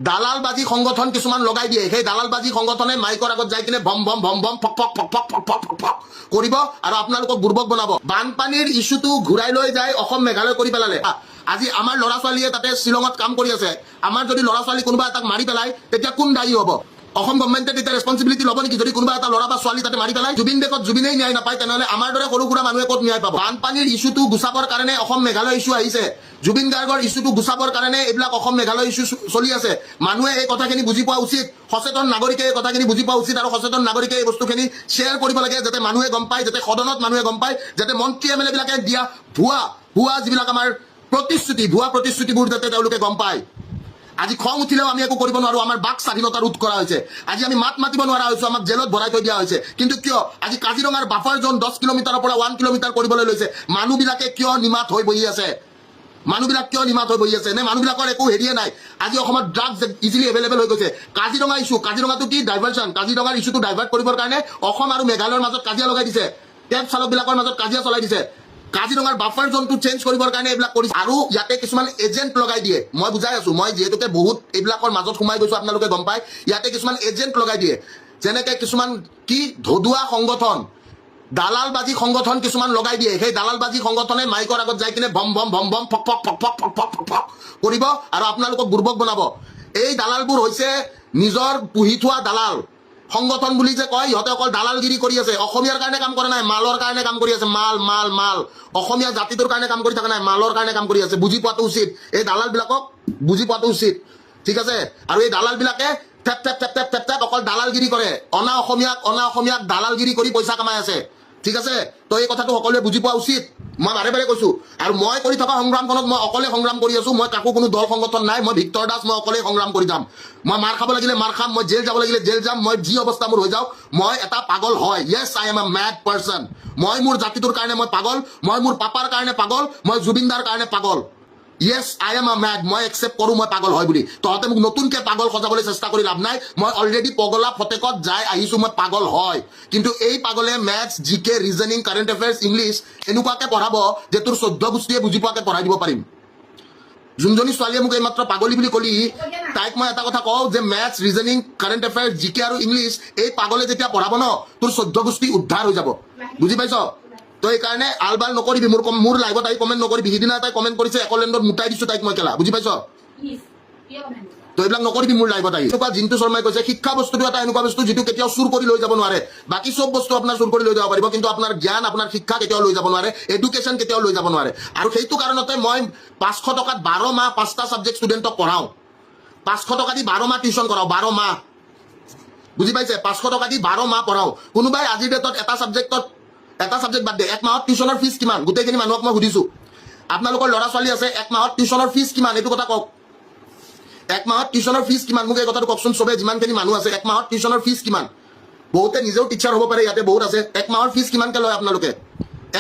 দালালবাজি সংগঠন কিছুমান লগাই দিয়ে সেই দালালবাজি সংগঠনে মাইকৰ আগত যাই কিনে ভম ভম ভম ভম ফক ফক ফক ফক ফক ফক ফক কৰিব আৰু আপোনালোকক বুৰ্বক বনাব। বানপানীৰ ইস্যুটো ঘূৰাই লৈ যায় অসম মেঘালয় কৰি পেলালে। আজি আমাৰ ল'ৰা ছোৱালীয়ে তাতে শ্বিলঙত কাম কৰি আছে, আমাৰ যদি ল'ৰা ছোৱালী কোনোবা এটাক মাৰি পেলায় তেতিয়া কোন দায়ী হ'ব? অসম গভৰ্ণমেণ্টে তেতিয়া ৰেছপনচিবিলিটি ল'ব নেকি? যদি কোনোবা এটা ল'ৰা বা ছোৱালী তাতে মাৰি পেলায় জুবিন বেগত জুবিনেই ন্যায় নাপায় তেনেহ'লে আমাৰ দৰে সৰু সুৰা মানুহে ক'ত ন্যায় পাব? বানপানীৰ ইস্যুটো গুচাবৰ কাৰণে অসম মেঘালয় ইস্যু আহিছে, জুবিন গাৰ্গৰ ইস্যুটো গুচাবৰ কাৰণে এইবিলাক অসম মেঘালয় ইস্যু চলি আছে। মানুহে এই কথাখিনি বুজি পোৱা উচিত, সচেতন নাগৰিকে এই কথাখিনি বুজি পোৱা উচিত আৰু সচেতন নাগৰিকে এই বস্তুখিনি শ্বেয়াৰ কৰিব লাগে যাতে মানুহে গম পায়, যাতে সদনত মানুহে গম পায়, যাতে মন্ত্ৰী এম এল এ বিলাকে দিয়া ভুৱা যিবিলাক আমাৰ প্ৰতিশ্ৰুতি, ভুৱা প্ৰতিশ্ৰুতিবোৰ যাতে তেওঁলোকে গম পায়। আজি খং উঠিলেও আমি একো কৰিব নোৱাৰো, আমাৰ বাক স্বাধীনতা ৰোধ কৰা হৈছে। আজি আমি মাত মাতিব নোৱাৰা হৈছো, আমাক জেলত ভৰাই থৈ দিয়া হৈছে। কিন্তু কিয় আজি কাজিৰঙাৰ বাফাৰ জোন 10 কিলোমিটাৰৰ পৰা 1 কিলোমিটাৰ কৰিবলৈ লৈছে? মানুহবিলাকে কিয় নিমাত হৈ বহি আছে? মানুহবিলাক কিয় নিমাত হৈ বহি আছে? নে মানুহবিলাকৰ একো হেৰিয়ে নাই? আজি অসমত ড্ৰাগছ ইজিলি এভেইলেবল হৈ গৈছে। কাজিৰঙা ইস্যু, কাজিৰঙাটো কি ডাইভাৰ্চন? কাজিৰঙাৰ ইস্যুটো ডাইভাৰ্ট কৰিবৰ কাৰণে অসম আৰু মেঘালয়ৰ মাজত কাজিয়া লগাই দিছে, কেব চালকবিলাকৰ মাজত কাজিয়া চলাই দিছে। কাজিৰঙাৰ বাফাৰ জোনটো চেঞ্জ কৰিবৰ কাৰণে এইবিলাক কৰিছে আৰু ইয়াতে কিছুমান এজেণ্ট লগাই দিয়ে। মই বুজাই আছো, মই যিহেতুকে বহুত এইবিলাকৰ মাজত সোমাই গৈছো, আপোনালোকে গম পায়। ইয়াতে কিছুমান এজেণ্ট লগাই দিয়ে, যেনেকে কিছুমান কি ধদুৱা সংগঠন, দালালবাজি সংগঠন কিছুমান লগাই দিয়ে। সেই দালালবাজি সংগঠনে মাইকৰ আগত যাই কিনে ভম ভম ভম ভম ফক ফক ফক ফক ফক ফক ফক ফক কৰিব আৰু আপোনালোকক বুৰ্বক বনাব। এই দালালবোৰ হৈছে নিজৰ পুহি থোৱা দালাল সংগঠন বুলি যে কয়, ইহঁতে অকল দালালগিৰি কৰি আছে। অসমীয়াৰ কাৰণে কাম কৰা নাই, মালৰ কাৰণে কাম কৰি আছে। মাল মাল মাল অসমীয়া জাতিটোৰ কাৰণে কাম কৰি থকা নাই, মালৰ কাৰণে কাম কৰি আছে। বুজি পোৱাটো উচিত, এই দালালবিলাকক বুজি পোৱাটো উচিত, ঠিক আছে? আৰু এই দালালবিলাকে থেপ থেপ থেপ থেপ থেপ থেপ অকল দালালগিৰি কৰে, অনা অসমীয়াক দালালগিৰি কৰি পইচা কামাই আছে, ঠিক আছে? তো এই কথাটো সকলোৱে বুজি পোৱা উচিত। মই বাৰে বাৰে কৈছো, আৰু মই কৰি থকা সংগ্ৰামখনত মই অকলে সংগ্ৰাম কৰি আছো। মই কাকো কোনো দল সংগঠন নাই, মই ভিক্টৰ দাস, মই অকলে সংগ্ৰাম কৰি যাম। মই মাৰ খাব লাগিলে মাৰ খাম, মই জেল যাব লাগিলে জেল যাম। মই যি অৱস্থা মোৰ হৈ যাওক, মই এটা পাগল হয়। Yes, I am a mad person. মই মোৰ জাতিটোৰ কাৰণে মই পাগল, মই মোৰ পাপাৰ কাৰণে পাগল, মই জুবিনদাৰ কাৰণে পাগল। য়েছ, আই এম আ মেড। মই একচেপ্ট কৰোঁ মই পাগল হয় বুলি। তহঁতে মোক নতুনকৈ পাগল সজাবলৈ চেষ্টা কৰি লাভ নাই। মই অলৰেডি পগলা ফটেকত যাই আহিছোঁ, মই পাগল হয়। কিন্তু এই পাগলে মেথছ, জিকে, ৰিজনিং, কাৰেণ্ট এফেয়াৰ্ছ, ইংলিছ এনেকুৱাকৈ পঢ়াব যে তোৰ 14 গোষ্ঠীয়ে বুজি পোৱাকৈ পঢ়াই দিব পাৰিম। যোনজনী ছোৱালীয়ে মোক এইমাত্ৰ পাগলী বুলি ক'লি, তাইক মই এটা কথা কওঁ যে মেথছ, ৰিজনিং, কাৰেণ্ট এফেয়াৰ্ছ, জিকে আৰু ইংলিছ এই পাগলে যেতিয়া পঢ়াব ন, তোৰ 14 গোষ্ঠী উদ্ধাৰ হৈ যাব। বুজি পাইছ? তো এইকাৰণে আলবাল নকৰিবি, মোৰ লাইভত আহি কমেণ্ট নকৰিবি। সিদিনা তাই কমেণ্ট কৰিছে একলেণ্ডত মুটাই দিছোঁ তাইক মই কেলা। বুজি পাইছ? তো এইবিলাক নকৰিবি মোৰ লাইভত আহি। এনেকুৱা জিন্তু শৰ্মাই কৈছে শিক্ষা বস্তুটো এটা এনেকুৱা বস্তু যিটো কেতিয়াও চুৰ কৰি লৈ যাব নোৱাৰে। বাকী চব বস্তু আপোনাৰ চুৰ কৰি লৈ যাব পাৰিব, কিন্তু আপোনাৰ জ্ঞান, আপোনাৰ শিক্ষা কেতিয়াও লৈ যাব নোৱাৰে, এডুকেশ্যন কেতিয়াও লৈ যাব নোৱাৰে। আৰু সেইটো কাৰণতে মই 500 টকাত 12 মাহ 5টা ছাবজেক্ট ষ্টুডেণ্টক পঢ়াওঁ। 500 টকা দি 12 মাহ টিউশ্যন কৰাওঁ, 12 মাহ। বুজি পাইছে? 500 টকা দি 12 মাহ পঢ়াওঁ। কোনোবাই আজিৰ ডেটত এটা ছাবজেক্ট বাদ দে, 1 মাহত টিউশ্যনৰ ফিজ কিমান? গোটেইখিনি মানুহক মই সুধিছোঁ, আপোনালোকৰ ল'ৰা ছোৱালী আছে, 1 মাহত টিউশ্যনৰ ফিজ কিমান? এইটো কথা কওক। 1 মাহত টিউশ্যনৰ ফিজ কিমান? মোক এই কথাটো কওকচোন। চবে যিমানখিনি মানুহ আছে, 1 মাহত টিউশ্যনৰ ফিজ কিমান? বহুতে নিজেও টিচাৰ হ'ব পাৰে, ইয়াতে বহুত আছে। 1 মাহৰ ফিজ কিমানকৈ লয় আপোনালোকে?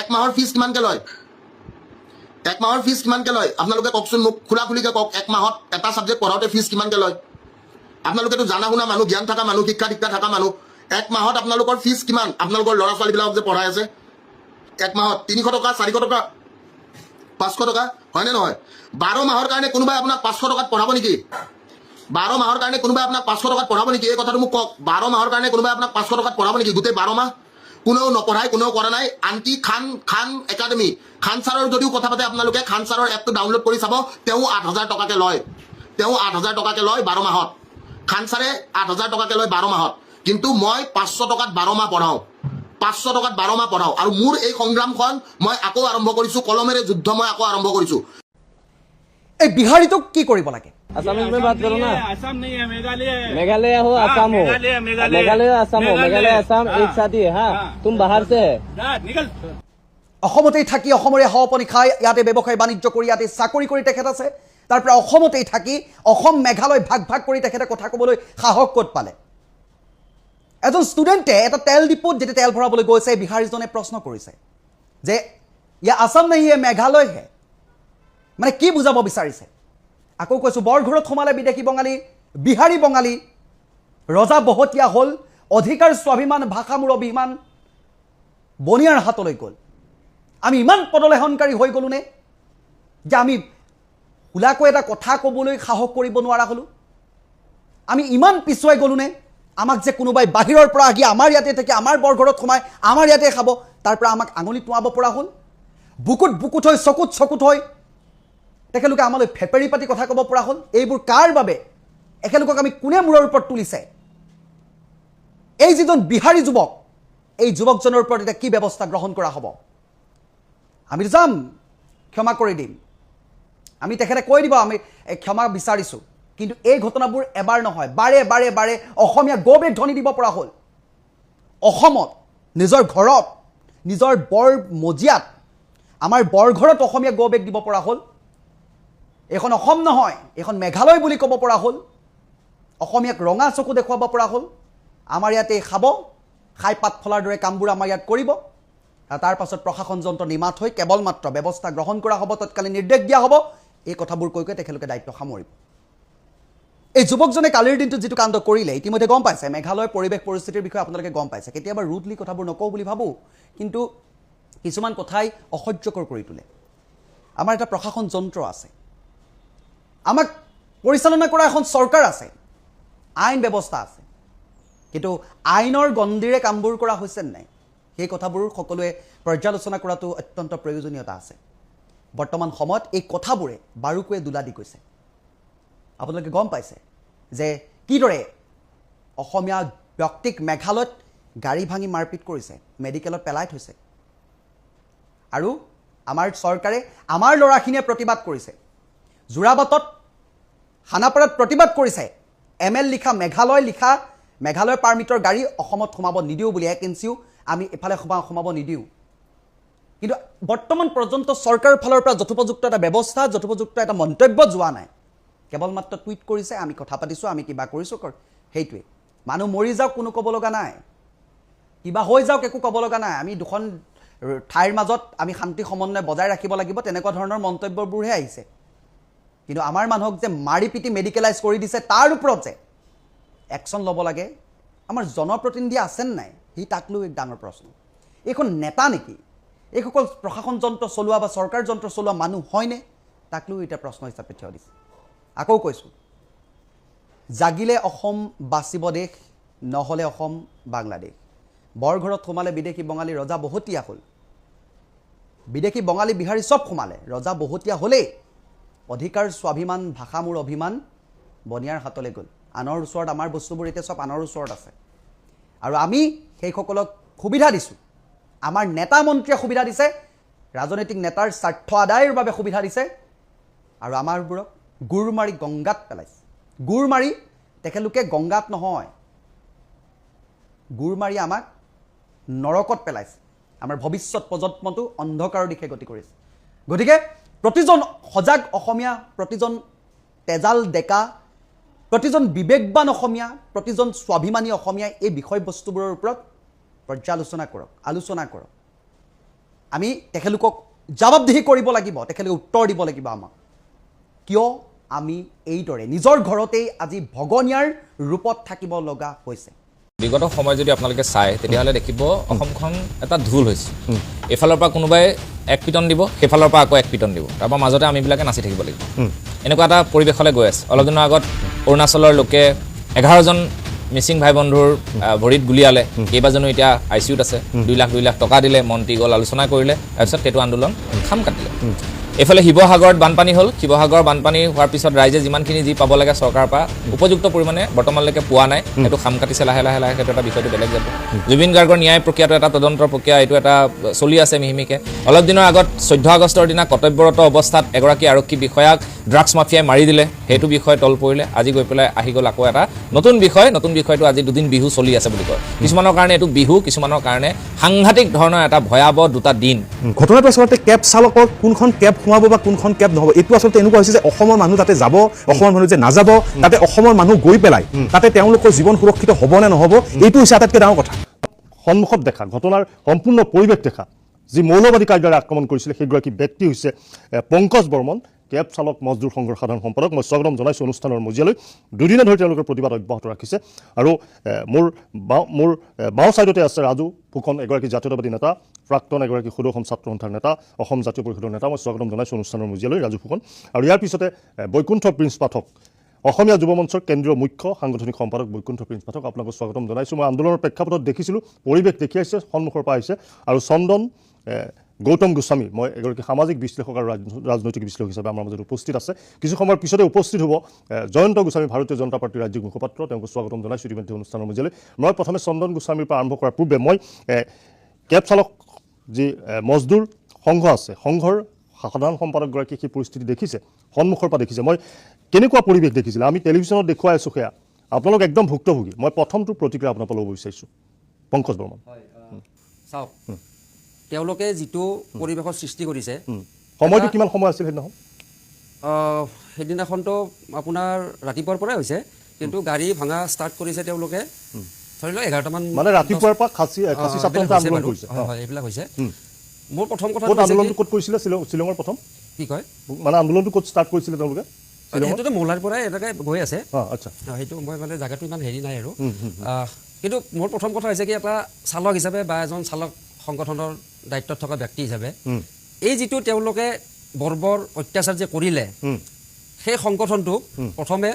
1 মাহৰ ফিজ কিমানকৈ লয়? 1 মাহৰ ফিজ কিমানকৈ লয় আপোনালোকে কওকচোন মোক, খোলা খুলিকৈ কওক। 1 মাহত এটা ছাবজেক্ট পঢ়াওঁতে ফিজ কিমানকৈ লয়? আপোনালোকেতো জানা শুনা মানুহ, জ্ঞান থকা মানুহ, শিক্ষা দীক্ষা থকা মানুহ। 1 মাহত আপোনালোকৰ ফিজ কিমান? আপোনালোকৰ ল'ৰা ছোৱালীবিলাকক যে পঢ়াই আছে 1 মাহত 300 টকা, 400 টকা, 500 টকা, হয়নে নহয়? 12 মাহৰ কাৰণে কোনোবাই আপোনাক 500 টকাত পঢ়াব নেকি? 12 মাহৰ কাৰণে কোনোবাই আপোনাক 500 টকাত পঢ়াব নেকি? এই কথাটো মোক কওক। 12 মাহৰ কাৰণে কোনোবাই আপোনাক 500 টকাত পঢ়াব নেকি? গোটেই 12 মাহ কোনেও নপঢ়ায়, কোনেও কৰা নাই। আনকি খান একাডেমি, খান ছাৰৰ যদিও কথা পাতে আপোনালোকে, খান ছাৰৰ এপটো ডাউনলোড কৰি চাব, তেওঁ 8,000 টকাকৈ লয়। তেওঁ 8,000 টকাকৈ লয় 12 মাহত। খান ছাৰে 8,000 টকাকৈ লয় 12 মাহত। কিন্তু মই 500 টকাত 12 মাহ পঢ়াওঁ, 500 টকাত 12 মাহ পঢ়াওঁ। আৰু মোৰ এই সংগ্ৰামখন মই আকৌ আৰম্ভ কৰিছোঁ, কলমেৰে যুদ্ধ মই আকৌ আৰম্ভ কৰিছোঁ। এই বিহাৰীটোক কি কৰিব লাগে? असम में बात करो ना। असम नहीं है, मेघालय है। मेघालय हो, असम हो। मेघालय असम हो, मेघालय असम एक साथ ही है। हाँ, तुम बाहर से है। निकल। অসমতেই থাকি অসমৰে হাওপানী খাই ইয়াতে ব্যৱসায় বাণিজ্য কৰি ইয়াতে চাকৰি কৰি তেখেত আছে। তাৰ পৰা অসমতেই থাকি অসম মেঘালয় ভাগ ভাগ কৰি তেখেতে কথা ক'বলৈ সাহস ক'ত পালে? এজন ষ্টুডেণ্টে এটা তেল ডিপুত যেতিয়া তেল ভৰাবলৈ গৈছে, বিহাৰীজনে প্ৰশ্ন কৰিছে যে ইয়া আসাম নাহি হে, মেঘালয় হে। মানে কি বুজাব বিচাৰিছে? আকৌ কৈছোঁ, বৰঘৰত সোমালে বিদেশী বঙালী, বিহাৰী বঙালী, ৰজা বহতীয়া হ'ল, অধিকাৰ স্বাভিমান, ভাষা মোৰ অভিমান বনিয়াৰ হাতলৈ গ'ল। আমি ইমান পদলেহনকাৰী হৈ গ'লোনে যে আমি খোলাকৈ এটা কথা ক'বলৈ সাহস কৰিব নোৱাৰা হ'লোঁ? আমি ইমান পিছুৱাই গ'লোনে আমাক যে কোনোবাই বাহিৰৰ পৰা আহি আমাৰ ইয়াতে থাকি আমাৰ বৰঘৰত সোমাই আমাৰ ইয়াতে খাব তাৰ পৰা আমাক আঙুলি টুৱাব পৰা হ'ল বুকুত বুকুত হৈ চকুত চকুত হৈ তেখেতলোকে আমালৈ ফেপেৰি পাতি কথা ক'ব পৰা হ'ল এইবোৰ কাৰ বাবে এখেতলোকক আমি কোনে মূৰৰ ওপৰত তুলিছে এই যিজন বিহাৰী যুৱক এই যুৱকজনৰ ওপৰত এটা কি ব্যৱস্থা গ্ৰহণ কৰা হ'ব আমি যাম ক্ষমা কৰি দিম আমি তেখেতে কৈ দিব আমি ক্ষমা বিচাৰিছোঁ কিন্তু এই ঘটনাবোৰ এবাৰ নহয় বাৰে বাৰে বাৰে অসমীয়া গৌবেগ ধ্বনি দিব পৰা হ'ল অসমত নিজৰ ঘৰত নিজৰ বৰ মজিয়াত আমাৰ বৰঘৰত অসমীয়া গৌবেগ দিব পৰা হ'ল এখন অসম নহয় এখন মেঘালয় বুলি ক'ব পৰা হ'ল অসমীয়াক ৰঙা চকু দেখুৱাব পৰা হ'ল আমাৰ ইয়াতে খাব খাই পাত ফলাৰ দৰে কামবোৰ আমাৰ ইয়াত কৰিব তাৰ পাছত প্ৰশাসন যন্ত্ৰ নিমাত হৈ কেৱল মাত্ৰ ব্যৱস্থা গ্ৰহণ কৰা হ'ব তৎকালীন নিৰ্দেশ দিয়া হ'ব এই কথাবোৰ কৈ কৈ তেখেতলোকে দায়িত্ব সামৰিব এই যুৱকজনে কালিৰ দিনটোত যিটো কাণ্ড কৰিলে ইতিমধ্যে গম পাইছে মেঘালয়ৰ পৰিৱেশ পৰিস্থিতিৰ বিষয়ে আপোনালোকে গম পাইছে কেতিয়াবা ৰুডলি কথাবোৰ নকওঁ বুলি ভাবোঁ কিন্তু কিছুমান কথাই অসহ্যকৰ কৰি তোলে আমাৰ এটা প্ৰশাসন যন্ত্ৰ আছে আমাক পৰিচালনা কৰা এখন চৰকাৰ আছে আইন ব্যৱস্থা আছে কিন্তু আইনৰ গণ্ডিৰে কামবোৰ কৰা হৈছে নাই সেই কথাবোৰ সকলোৱে পৰ্যালোচনা কৰাটো অত্যন্ত প্ৰয়োজনীয়তা আছে বৰ্তমান সময়ত এই কথাবোৰে বাৰুকৈ দুলা দি গৈছে আপোনালোকে গম পাইছে যে কিদৰে অসমীয়া ব্যক্তিক মেঘালয়ত গাড়ী ভাঙি মাৰপিট কৰিছে মেডিকেলত পেলাই থৈছে আৰু আমাৰ চৰকাৰে আমাৰ ল'ৰাখিনিয়ে প্ৰতিবাদ কৰিছে যোৰাবাটত খানাপাৰাত প্ৰতিবাদ কৰিছে ML লিখা মেঘালয়ৰ পাৰ্মিটৰ গাড়ী অসমত সোমাব নিদিওঁ বুলি 1 ইঞ্চিও আমি এফালে সোমাব নিদিওঁ কিন্তু বৰ্তমান পৰ্যন্ত চৰকাৰৰ ফালৰ পৰা যথোপযুক্ত এটা ব্যৱস্থা যথোপযুক্ত এটা মন্তব্য যোৱা নাই কেৱল মাত্ৰ টুইট কৰিছে আমি কথা পাতিছোঁ আমি কিবা কৰিছোঁ সেইটোৱে মানুহ মৰি যাওক কোনো ক'ব লগা নাই কিবা হৈ যাওক একো ক'ব লগা নাই আমি দুখন ঠাইৰ মাজত আমি শান্তি সমন্বয় বজাই ৰাখিব লাগিব তেনেকুৱা ধৰণৰ মন্তব্যবোৰহে আহিছে কিন্তু আমাৰ মানুহক যে মাৰি পিটি মেডিকেলাইজ কৰি দিছে তাৰ ওপৰত যে একশ্যন ল'ব লাগে আমাৰ জনপ্ৰতিনিধি আছেন নাই সি তাক লৈ এক ডাঙৰ প্ৰশ্ন এইখন নেতা নেকি এইসকল প্ৰশাসন যন্ত্ৰ চলোৱা বা চৰকাৰ যন্ত্ৰ চলোৱা মানুহ হয়নে তাক লৈ এটা প্ৰশ্ন হিচাপে থিয় দিছে আকৌ কৈছোঁ জাগিলে অসম বাচিব দেশ নহ'লে অসম বাংলাদেশ বৰঘৰত সোমালে বিদেশী বঙালী ৰজা বহতীয়া হ'ল বিদেশী বঙালী বিহাৰী চব সোমালে ৰজা বহতীয়া হ'লেই অধিকাৰ স্বাভিমান ভাষা মোৰ অভিমান বনিয়াৰ হাতলৈ গ'ল আনৰ ওচৰত আমাৰ বস্তুবোৰ এতিয়া চব আনৰ ওচৰত আছে আৰু আমি সেইসকলক সুবিধা দিছোঁ আমাৰ নেতা মন্ত্ৰীয়ে সুবিধা দিছে ৰাজনৈতিক নেতাৰ স্বাৰ্থ আদায়ৰ বাবে সুবিধা দিছে আৰু আমাৰবোৰক গুৰ মাৰি গংগাত পেলাইছে গুৰ মাৰি তেখেতলোকে গংগাত নহয় গুৰ মাৰি আমাক নৰকত পেলাইছে আমাৰ ভৱিষ্যত প্ৰজন্মটো অন্ধকাৰৰ দিশে গতি কৰিছে গতিকে প্ৰতিজন সজাগ অসমীয়া প্ৰতিজন তেজাল ডেকা প্ৰতিজন বিবেকবান অসমীয়া প্ৰতিজন স্বাভিমানী অসমীয়াই এই বিষয়বস্তুবোৰৰ ওপৰত পৰ্যালোচনা কৰক আলোচনা কৰক আমি তেখেতলোকক জবাবদিহি কৰিব লাগিব তেখেতলোকে উত্তৰ দিব লাগিব আমাক কিয় আমি এইদৰে নিজৰ ঘৰতেই আজি ভগনীয়াৰ ৰূপত থাকিব লগা হৈছে বিগত সময় যদি আপোনালোকে চায় তেতিয়াহ'লে দেখিব অসমখন এটা ঢোল হৈছে এফালৰ পৰা কোনোবাই এক পিটন দিব সেইফালৰ পৰা আকৌ এক পিটন দিব তাৰপৰা মাজতে আমিবিলাকে নাচি থাকিব লাগিব এনেকুৱা এটা পৰিৱেশলৈ গৈ আছে অলপ দিনৰ আগত অৰুণাচলৰ লোকে 11জন মিচিং ভাই বন্ধুৰ ভৰিত গুলিয়ালে কেইবাজনো এতিয়া ICUত আছে 2 লাখ টকা দিলে মন্ত্ৰী গ'ল আলোচনা কৰিলে তাৰপিছত সেইটো আন্দোলন খাম কাটিলে এফালে শিৱসাগৰত বানপানী হ'ল শিৱসাগৰ বানপানী হোৱাৰ পিছত ৰাইজে যিমানখিনি যি পাব লাগে চৰকাৰৰ পৰা উপযুক্ত পৰিমাণে বৰ্তমানলৈকে পোৱা নাই সেইটো খাম কাটিছে লাহে লাহে সেইটো এটা বিষয়টো বেলেগ যাব জুবিন গাৰ্গৰ ন্যায় প্ৰক্ৰিয়াটো এটা তদন্তৰ প্ৰক্ৰিয়া এইটো এটা চলি আছে মিহিমিকে অলপ দিনৰ আগত 14 আগষ্টৰ দিনা কৰ্তব্যৰত অৱস্থাত এগৰাকী আৰক্ষী বিষয়াক ড্ৰাগছ মাফিয়াই মাৰি দিলে সেইটো বিষয় তল পৰিলে আজি গৈ পেলাই আহি গ'ল আকৌ এটা নতুন বিষয়টো আজি দুদিন বিহু চলি আছে বুলি কয় কিছুমানৰ কাৰণে এইটো বিহু কিছুমানৰ কাৰণে সাংঘাতিক ধৰণৰ এটা ভয়াৱহ দুটা দিন ঘটনাটো আচলতে কেব চালকৰ কোনখন কেব সোমাব বা কোনখন কেব নহ'ব এইটো আচলতে এনেকুৱা হৈছে যে অসমৰ মানুহ তাতে যাব অসমৰ মানুহ যে নাযাব তাতে অসমৰ মানুহ গৈ পেলাই তাতে তেওঁলোকৰ জীৱন সুৰক্ষিত হ'ব নে নহ'ব এইটো হৈছে আটাইতকৈ ডাঙৰ কথা সন্মুখত দেখা ঘটনাৰ সম্পূৰ্ণ পৰিৱেশ দেখা যি মৌলবাদী কাৰ্যৰে আক্ৰমণ কৰিছিলে সেইগৰাকী ব্যক্তি হৈছে পংকজ বৰ্মন কেব চালক মজদুৰ সংঘৰ সাধাৰণ সম্পাদক মই স্বাগতম জনাইছোঁ অনুষ্ঠানৰ মজিয়ালৈ দুদিনে ধৰি তেওঁলোকৰ প্ৰতিবাদ অব্যাহত ৰাখিছে আৰু মোৰ বাওঁ ছাইডতে আছে ৰাজু ফুকন এগৰাকী জাতীয়তাবাদী নেতা প্ৰাক্তন এগৰাকী সদৌ অসম ছাত্ৰ সন্থাৰ নেতা অসম জাতীয় পৰিষদৰ নেতা মই স্বাগতম জনাইছোঁ অনুষ্ঠানৰ মজিয়ালৈ ৰাজু ফুকন আৰু ইয়াৰ পিছতে বৈকুণ্ঠ প্ৰিন্স পাঠক অসমীয়া যুৱ মঞ্চৰ কেন্দ্ৰীয় মুখ্য সাংগঠনিক সম্পাদক বৈকুণ্ঠ প্ৰিন্স পাঠক আপোনালোকক স্বাগতম জনাইছোঁ। মই আন্দোলনৰ প্ৰেক্ষাপটত দেখিছিলোঁ, পৰিৱেশ দেখি আহিছে, সন্মুখৰ পৰা আহিছে, আৰু চন্দন গৌতম গোস্বামী, মই এগৰাকী সামাজিক বিশ্লেষক আৰু ৰাজনৈতিক বিশ্লেষক হিচাপে আমাৰ মাজত উপস্থিত আছে। কিছু সময়ৰ পিছতে উপস্থিত হ'ব জয়ন্ত গোস্বামী, ভাৰতীয় জনতা পাৰ্টীৰ ৰাজ্যিক মুখপাত্ৰ, তেওঁক স্বাগতম জনাইছোঁ ইতিমধ্যে অনুষ্ঠানৰ মজিয়ালৈ। মই প্ৰথমে চন্দন গোস্বামীৰ পৰা আৰম্ভ কৰাৰ পূৰ্বে মই কেব চালক যি মজদুৰ সংঘ আছে, সংঘৰ সাধাৰণ সম্পাদকগৰাকীয়ে সেই পৰিস্থিতি দেখিছে, সন্মুখৰ পৰা দেখিছে, মই কেনেকুৱা পৰিৱেশ দেখিছিলে, আমি টেলিভিশ্যনত দেখুৱাই আছোঁ, সেয়া আপোনালোক একদম ভুক্তভোগী। মই প্ৰথমটো প্ৰতিক্ৰিয়া আপোনাৰ পৰা ল'ব বিচাৰিছোঁ, পংকজ বৰ্মন। চাওক, তেওঁলোকে যিটো পৰিৱেশৰ সৃষ্টি কৰিছে, সময়টো কিমান সময় আছিল সেইদিনাখন? সেইদিনাখনতো আপোনাৰ ৰাতিপুৱাৰ পৰাই হৈছে, কিন্তু গাড়ী ভাঙা ষ্টাৰ্ট কৰিছে তেওঁলোকে ধৰি লওক 11টামান, মানে ৰাতিপুৱাৰ পৰা খাচী ছাত্ৰসন্থা আন্দোলন কৰিছে। হয়, এইবিলাক হৈছে। মোৰ প্ৰথম কথা আন্দোলনটো ক'ত কৰিছিলে? শ্বিলঙৰ প্ৰথম কি কয়, মানে আন্দোলনটো ক'ত ষ্টাৰ্ট কৰিছিলে তেওঁলোকে? সেইটোতো মোলাৰ পৰাই এনেকৈ গৈ আছে। আচ্ছা, সেইটো মই মানে জেগাটো ইমান হেৰি নাই আৰু। কিন্তু মোৰ প্ৰথম কথা হৈছে কি, এটা চালক হিচাপে বা এজন চালক সংগঠনৰ দায়িত্বত থকা ব্যক্তি হিচাপে এই যিটো তেওঁলোকে বৰ্বৰ অত্যাচাৰ যে কৰিলে, সেই সংগঠনটোক প্ৰথমে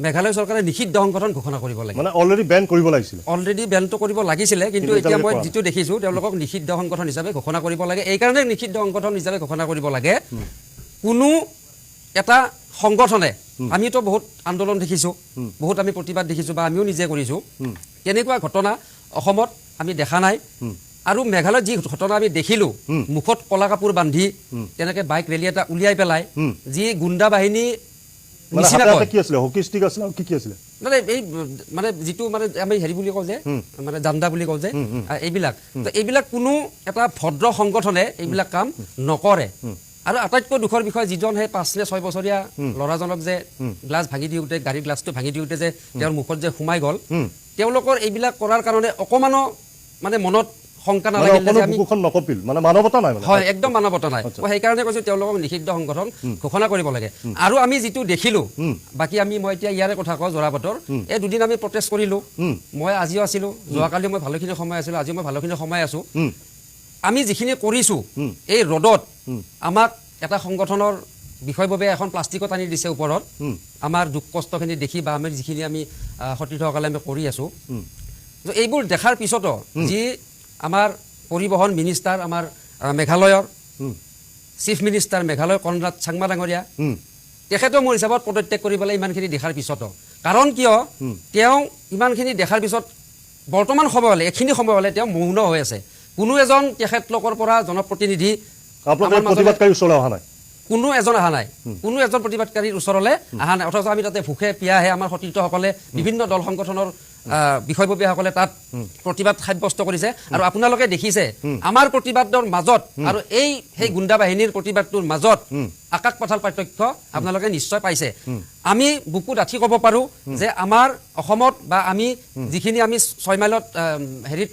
মেঘালয় চৰকাৰে নিষিদ্ধ সংগঠন ঘোষণা কৰিব লাগে। মানে অলৰেডি বেন কৰিব লাগিছিলে, অলৰেডি বেনটো কৰিব লাগিছিলে, কিন্তু এতিয়া মই যিটো দেখিছোঁ তেওঁলোকক নিষিদ্ধ সংগঠন হিচাপে ঘোষণা কৰিব লাগে। এইকাৰণে নিষিদ্ধ সংগঠন হিচাপে ঘোষণা কৰিব লাগে, কোনো এটা সংগঠনে, আমিতো বহুত আন্দোলন দেখিছোঁ, বহুত আমি প্ৰতিবাদ দেখিছোঁ বা আমিও নিজে কৰিছোঁ, তেনেকুৱা ঘটনা অসমত আমি দেখা নাই। আৰু মেঘালয়ত যি ঘটনা আমি দেখিলোঁ, মুখত কলা কাপোৰ বান্ধি তেনেকৈ বাইক ৰেলী এটা উলিয়াই পেলাই যি গুণ্ডা বাহিনী কি আছিলে, হকী ষ্টিক আছিলে, কি কি আছিলে, মানে এই মানে যিটো মানে আমি হেৰি বুলি কওঁ যে, মানে জান্দা বুলি কওঁ যে, এইবিলাক কোনো এটা ভদ্ৰ সংগঠনে এইবিলাক কাম নকৰে। আৰু আটাইতকৈ দুখৰ বিষয়, যিজন সেই 5 নে 6 বছৰীয়া ল'ৰাজনক যে গ্লাছ ভাঙি দিওঁতে, গাড়ীৰ গ্লাছটো ভাঙি দিওঁতে যে তেওঁৰ মুখত যে সোমাই গ'ল, তেওঁলোকৰ এইবিলাক কৰাৰ কাৰণে অকণমানো মানে মনত শংকা নালাগিল যে আমি নকপিল, মানে মানৱতা নাই। হয়, একদম মানৱতা নাই। মই সেইকাৰণে কৈছোঁ তেওঁলোকক নিষিদ্ধ সংগঠন ঘোষণা কৰিব লাগে। আৰু আমি যিটো দেখিলোঁ, বাকী মই এতিয়া ইয়াৰে কথা কওঁ, যোৰাবাটৰ এই দুদিন আমি প্ৰটেষ্ট কৰিলোঁ, মই আজিও আছিলোঁ, যোৱাকালি মই ভালেখিনি সময় আছিলোঁ, আজিও মই ভালেখিনি সময় আছোঁ। আমি যিখিনি কৰিছোঁ এই ৰ'দত, আমাক এটা সংগঠনৰ বিষয়ববীয়াই এখন প্লাষ্টিকত আনি দিছে ওপৰত, আমাৰ দুখ কষ্টখিনি দেখি বা আমি যিখিনি আমি সতীৰ্থসকলে আমি কৰি আছোঁ, এইবোৰ দেখাৰ পিছতো যি আমাৰ পৰিবহণ মিনিষ্টাৰ, আমাৰ মেঘালয়ৰ chief minister Meghalaya Conrad Sangma ডাঙৰীয়া, তেখেতেও মোৰ হিচাপত পদত্যাগ কৰিবলৈ ইমানখিনি দেখাৰ পিছতো, কাৰণ কিয় তেওঁ ইমানখিনি দেখাৰ পিছত বৰ্তমান সময়লৈ, এইখিনি সময়লৈ তেওঁ মৌন হৈ আছে। কোনো এজন তেখেতলোকৰ পৰা জনপ্ৰতিনিধি প্ৰতিবাদকাৰীৰ ওচৰলৈ অহা নাই, কোনো এজন অহা নাই, কোনো এজন প্ৰতিবাদকাৰীৰ ওচৰলৈ অহা নাই। অথচ আমি তাতে ভোকে পিয়াহে আমাৰ সতীৰ্থসকলে, বিভিন্ন দল সংগঠনৰ বিষয়ববীয়াসকলে তাত প্ৰতিবাদ সাব্যস্ত কৰিছে। আৰু আপোনালোকে দেখিছে আমাৰ প্ৰতিবাদৰ মাজত আৰু সেই গুণ্ডা বাহিনীৰ প্ৰতিবাদটোৰ মাজত আকাশ পাতাল পাৰ্থক্য আপোনালোকে নিশ্চয় পাইছে। আমি বুকু ডাঠি ক'ব পাৰোঁ যে আমাৰ অসমত বা আমি যিখিনি আমি 6 মাইলত হেৰিত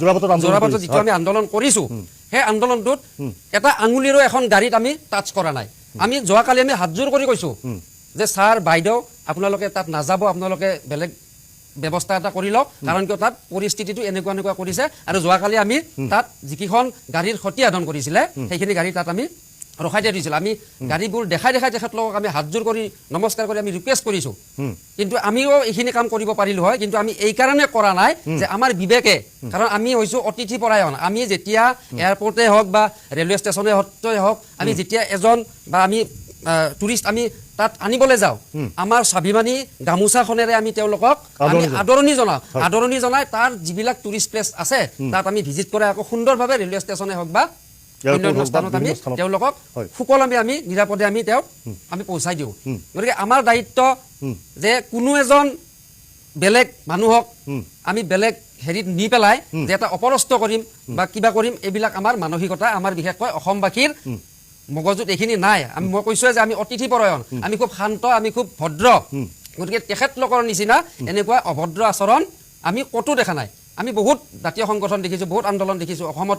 যোৰাবাটত যিটো আমি আন্দোলন কৰিছোঁ, সেই আন্দোলনটোত এটা আঙুলিৰো এখন গাড়ীত আমি টাচ কৰা নাই। আমি যোৱাকালি আমি হাতযোৰ কৰি কৈছোঁ যে ছাৰ বাইদেউ আপোনালোকে তাত নাযাব, আপোনালোকে বেলেগ ব্যৱস্থা এটা কৰি লওক, কাৰণ কিয় তাত পৰিস্থিতিটো এনেকুৱা কৰিছে। আৰু যোৱাকালি আমি তাত যিকেইখন গাড়ীৰ ক্ষতি সাধন কৰিছিলে, সেইখিনি গাড়ী তাত আমি ৰখাই দিয়া দিছিলোঁ। আমি গাড়ীবোৰ দেখাই তেখেতলোকক আমি হাতযোৰ কৰি নমস্কাৰ কৰি আমি ৰিকুৱেষ্ট কৰিছোঁ, কিন্তু আমিও এইখিনি কাম কৰিব পাৰিলোঁ হয়, কিন্তু আমি এই কাৰণে কৰা নাই যে আমাৰ বিবেকে, কাৰণ আমি হৈছোঁ অতিথি পৰায়ণ। আমি যেতিয়া এয়াৰপৰ্টে হওক বা ৰেলৱে ষ্টেচনে হওক, আমি যেতিয়া এজন বা আমি টুৰিষ্ট আমি তাত আনিবলৈ যাওঁ, আমাৰ স্বাভিমানী গামোচাখনেৰে আমি তেওঁলোকক আদৰণি জনাই তাৰ যিবিলাক টুৰিষ্ট প্লেচ আছে তাত আমি ভিজিট কৰে, আকৌ সুন্দৰভাৱে ৰেলৱে ষ্টেচনে হওক বা অন্যান্য স্থানত আমি তেওঁলোকক সুকলমে আমি নিৰাপদে আমি তেওঁক আমি পহুচাই দিওঁ। গতিকে আমাৰ দায়িত্ব যে কোনো এজন বেলেগ মানুহক আমি বেলেগ হেৰিত নি পেলাই যে এটা অপৰস্ত কৰিম বা কিবা কৰিম, এইবিলাক আমাৰ মানসিকতা, আমাৰ বিশেষকৈ অসমবাসীৰ মগজুত এইখিনি নাই। মই কৈছোঁৱে যে আমি অতিথি পৰায়ণ, আমি খুব শান্ত, আমি খুব ভদ্ৰ। গতিকে তেখেতলোকৰ নিচিনা এনেকুৱা অভদ্ৰ আচৰণ আমি ক'তো দেখা নাই। আমি বহুত জাতীয় সংগঠন দেখিছোঁ, বহুত আন্দোলন দেখিছোঁ অসমত।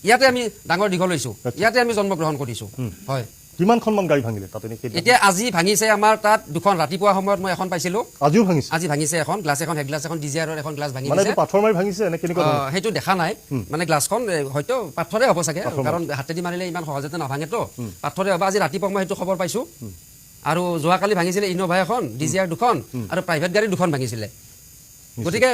ইয়াতে আমি ডাঙৰ দীঘল হৈছোঁ, ইয়াতে আমি জন্মগ্ৰহণ কৰিছোঁ। হয়, কিমানখনমান গাড়ী ভাঙিলে তাত? এতিয়া আজি ভাঙিছে আমাৰ তাত দুখন, ৰাতিপুৱা সময়ত মই এখন পাইছিলোঁ, আজি ভাঙিছে এখন গ্লাছ, এখন হেড গ্লাছ, এখন ডিজিআৰৰ এখন গ্লাছ ভাঙিছে। পাথৰ মাৰি ভাঙিছে নে কেনেকুৱা? সেইটো দেখা নাই, মানে গ্লাছখন হয়তো পাথৰে হ'ব চাগে, কাৰণ হাতেদি মাৰিলে ইমান সহজতে নাভাঙেতো, পাথৰে হ'ব। আজি ৰাতিপুৱা মই সেইটো খবৰ পাইছোঁ। আৰু যোৱাকালি ভাঙিছিলে ইন'ভা এখন ডিজিআৰ 2খন আৰু প্ৰাইভেট গাড়ী 2খন ভাঙিছিলে গতিকে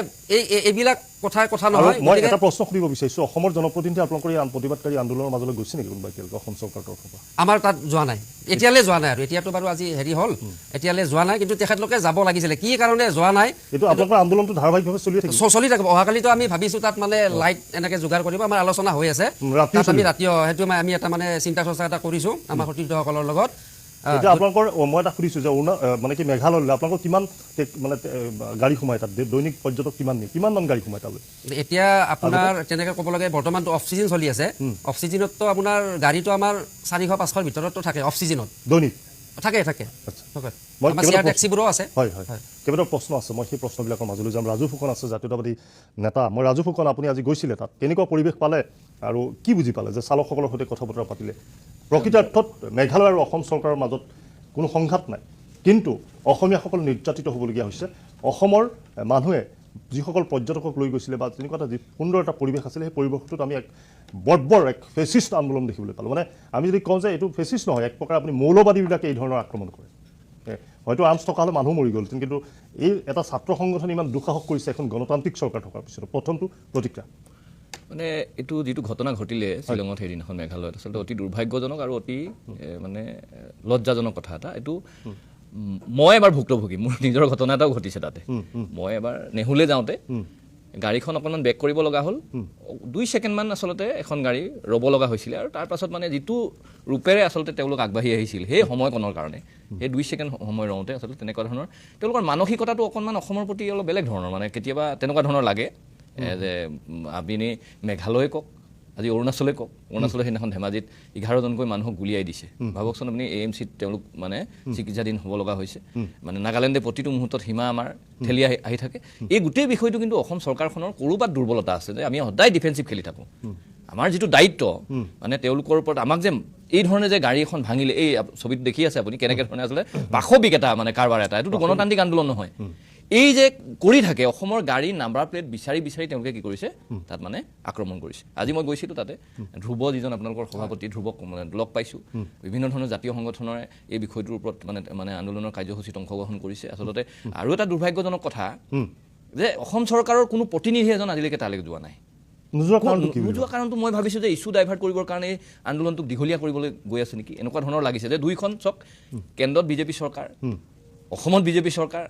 এইবিলাক কথা আৰু নহয় মই গতিকে এটা প্ৰশ্ন সুধিব বিচাৰিছোঁ অসমৰ জনপ্ৰতিনিধি আপোনালোকৰ এই প্ৰতিবাদকাৰী আন্দোলনৰ মাজলৈ গৈছে নেকি কোনোবা এতিয়ালৈকে অসম চৰকাৰৰ তৰফৰ পৰা আমাৰ তাত যোৱা নাই এতিয়ালৈ যোৱা নাই আৰু এতিয়াতো বাৰু আজি হেৰি হ'ল এতিয়ালৈ যোৱা নাই কিন্তু তেখেতলোকে যাব লাগিছিলে কি কাৰণে যোৱা নাই এইটো আপোনালোকৰ আন্দোলনটো ধাৰাবাহিকভাৱে চলি থাকিব চলি থাকিব অহাকালিতো আমি ভাবিছোঁ তাত মানে লাইট এনেকৈ যোগাৰ কৰিব আমাৰ আলোচনা হৈ আছে ৰাতিও তাত আমি চলিব। ৰাতিও সেইটো আমি এটা মানে চিন্তা চৰ্চা এটা কৰিছোঁ আমাৰ সতীৰ্থসকলৰ লগত এতিয়া আপোনালোকৰ মই এটা সুধিছোঁ যে মানে কি মেঘালয়লৈ আপোনালোকৰ কিমান মানে গাড়ী সোমায় তাত দৈনিক পৰ্যটক কিমানমান গাড়ী সোমায় তালৈ এতিয়া আপোনাৰ তেনেকৈ ক'ব লাগে বৰ্তমানটো অফ ছিজন চলি আছে অফ ছিজনততো আপোনাৰ গাড়ীটো আমাৰ 400-500ৰ ভিতৰততো থাকে অফ ছিজনত দৈনিক থাকে আচ্ছা। থাকে মই আমাৰ কেইবাটাও চেয়াৰ টেক্সিবোৰো আছে হয় কেইবাটাও প্ৰশ্ন আছে মই সেই প্ৰশ্নবিলাকৰ মাজলৈ যাম ৰাজু ফুকন আছে জাতীয়তাবাদী নেতা মই ৰাজু ফুকন আপুনি আজি গৈছিলে তাত কেনেকুৱা পৰিৱেশ পালে আৰু কি বুজি পালে যে চালকসকলৰ সৈতে কথা বতৰা পাতিলে প্ৰকৃতাৰ্থত মেঘালয় আৰু অসম চৰকাৰৰ মাজত কোনো সংঘাত নাই কিন্তু অসমীয়াসকল নিৰ্যাতিত হ'বলগীয়া হৈছে অসমৰ মানুহে যিসকল পৰ্যটকক লৈ গৈছিলে বা তেনেকুৱা এটা যি সুন্দৰ এটা পৰিৱেশ আছিলে সেই পৰিৱেশটোত আমি এক বৰ্বৰ এক ফেচিষ্ট আন্দোলন দেখিবলৈ পালোঁ মানে আমি যদি কওঁ যে এইটো ফেচিষ্ট নহয় এক প্ৰকাৰ আপুনি মৌলবাদীবিলাকে এই ধৰণৰ আক্ৰমণ কৰে হয়তো আৰ্মছ থকা হ'লে মানুহ মৰি গ'ল কিন্তু এই এটা ছাত্ৰ সংগঠনে ইমান দুঃসাহস কৰিছে এখন গণতান্ত্ৰিক চৰকাৰ থকাৰ পিছত প্ৰথমটো প্ৰতিক্ৰিয়া মানে এইটো যিটো ঘটনা ঘটিলে শ্বিলঙত সেইদিনাখন মেঘালয়ত আচলতে অতি দুৰ্ভাগ্যজনক আৰু অতি মানে লজ্জাজনক কথা এটা এইটো মই এবাৰ ভুক্তভোগী মোৰ নিজৰ ঘটনা এটাও ঘটিছে তাতে মই এবাৰ নেহুলে যাওঁতে গাড়ীখন অকণমান বেক কৰিব লগা হ'ল 2 ছেকেণ্ডমান আচলতে এখন গাড়ী ৰ'ব লগা হৈছিলে আৰু তাৰ পাছত মানে যিটো ৰূপেৰে আচলতে তেওঁলোক আগবাঢ়ি আহিছিল সেই সময়কণৰ কাৰণে সেই 2 ছেকেণ্ড সময় ৰওঁতে আচলতে তেনেকুৱা ধৰণৰ তেওঁলোকৰ মানসিকতাটো অকণমান অসমৰ প্ৰতি অলপ বেলেগ ধৰণৰ মানে কেতিয়াবা তেনেকুৱা ধৰণৰ লাগে যে আপুনি মেঘালয় কওক আজি অৰুণাচলে কওক অৰুণাচলে সেইদিনাখন ধেমাজিত 11জনকৈ মানুহক গুলিয়াই দিছে ভাবকচোন আপুনি AMCত তেওঁলোক মানে চিকিৎসাধীন হ'ব লগা হৈছে মানে নাগালেণ্ডে প্ৰতিটো মুহূৰ্তত সীমা আমাৰ ঠেলি আহি থাকে এই গোটেই বিষয়টো কিন্তু অসম চৰকাৰখনৰ ক'ৰবাত দুৰ্বলতা আছে যে আমি সদায় ডিফেন্সিভ খেলি থাকোঁ আমাৰ যিটো দায়িত্ব মানে তেওঁলোকৰ ওপৰত আমাক যে এই ধৰণে যে গাড়ী এখন ভাঙিলে এই ছবিত দেখি আছে আপুনি কেনেকৈ ধৰণে আচলতে পাশবিক এটা মানে কাৰবাৰ এটা এইটোতো গণতান্ত্ৰিক আন্দোলন নহয় এই যে কৰি থাকে অসমৰ গাড়ীৰ নাম্বাৰ প্লেট বিচাৰি তেওঁলোকে কি কৰিছে তাত মানে আক্ৰমণ কৰিছে আজি মই গৈছিলোঁ তাতে ধ্ৰুৱ যিজন আপোনালোকৰ সভাপতি ধ্ৰুৱক মানে লগ পাইছোঁ বিভিন্ন ধৰণৰ জাতীয় সংগঠনৰে এই বিষয়টোৰ ওপৰত মানে আন্দোলনৰ কাৰ্যসূচীত অংশগ্ৰহণ কৰিছে আচলতে আৰু এটা দুৰ্ভাগ্যজনক কথা যে অসম চৰকাৰৰ কোনো প্ৰতিনিধি এজন আজিলৈকে তালৈকে যোৱা নাই নোযোৱা কাৰণটো মই ভাবিছোঁ যে ইছ্যু ডাইভাৰ্ট কৰিবৰ কাৰণে আন্দোলনটোক দীঘলীয়া কৰিবলৈ গৈ আছে নেকি এনেকুৱা ধৰণৰ লাগিছে যে দুইখন চক কেন্দ্ৰত বিজেপি চৰকাৰ অসমত বিজেপি চৰকাৰ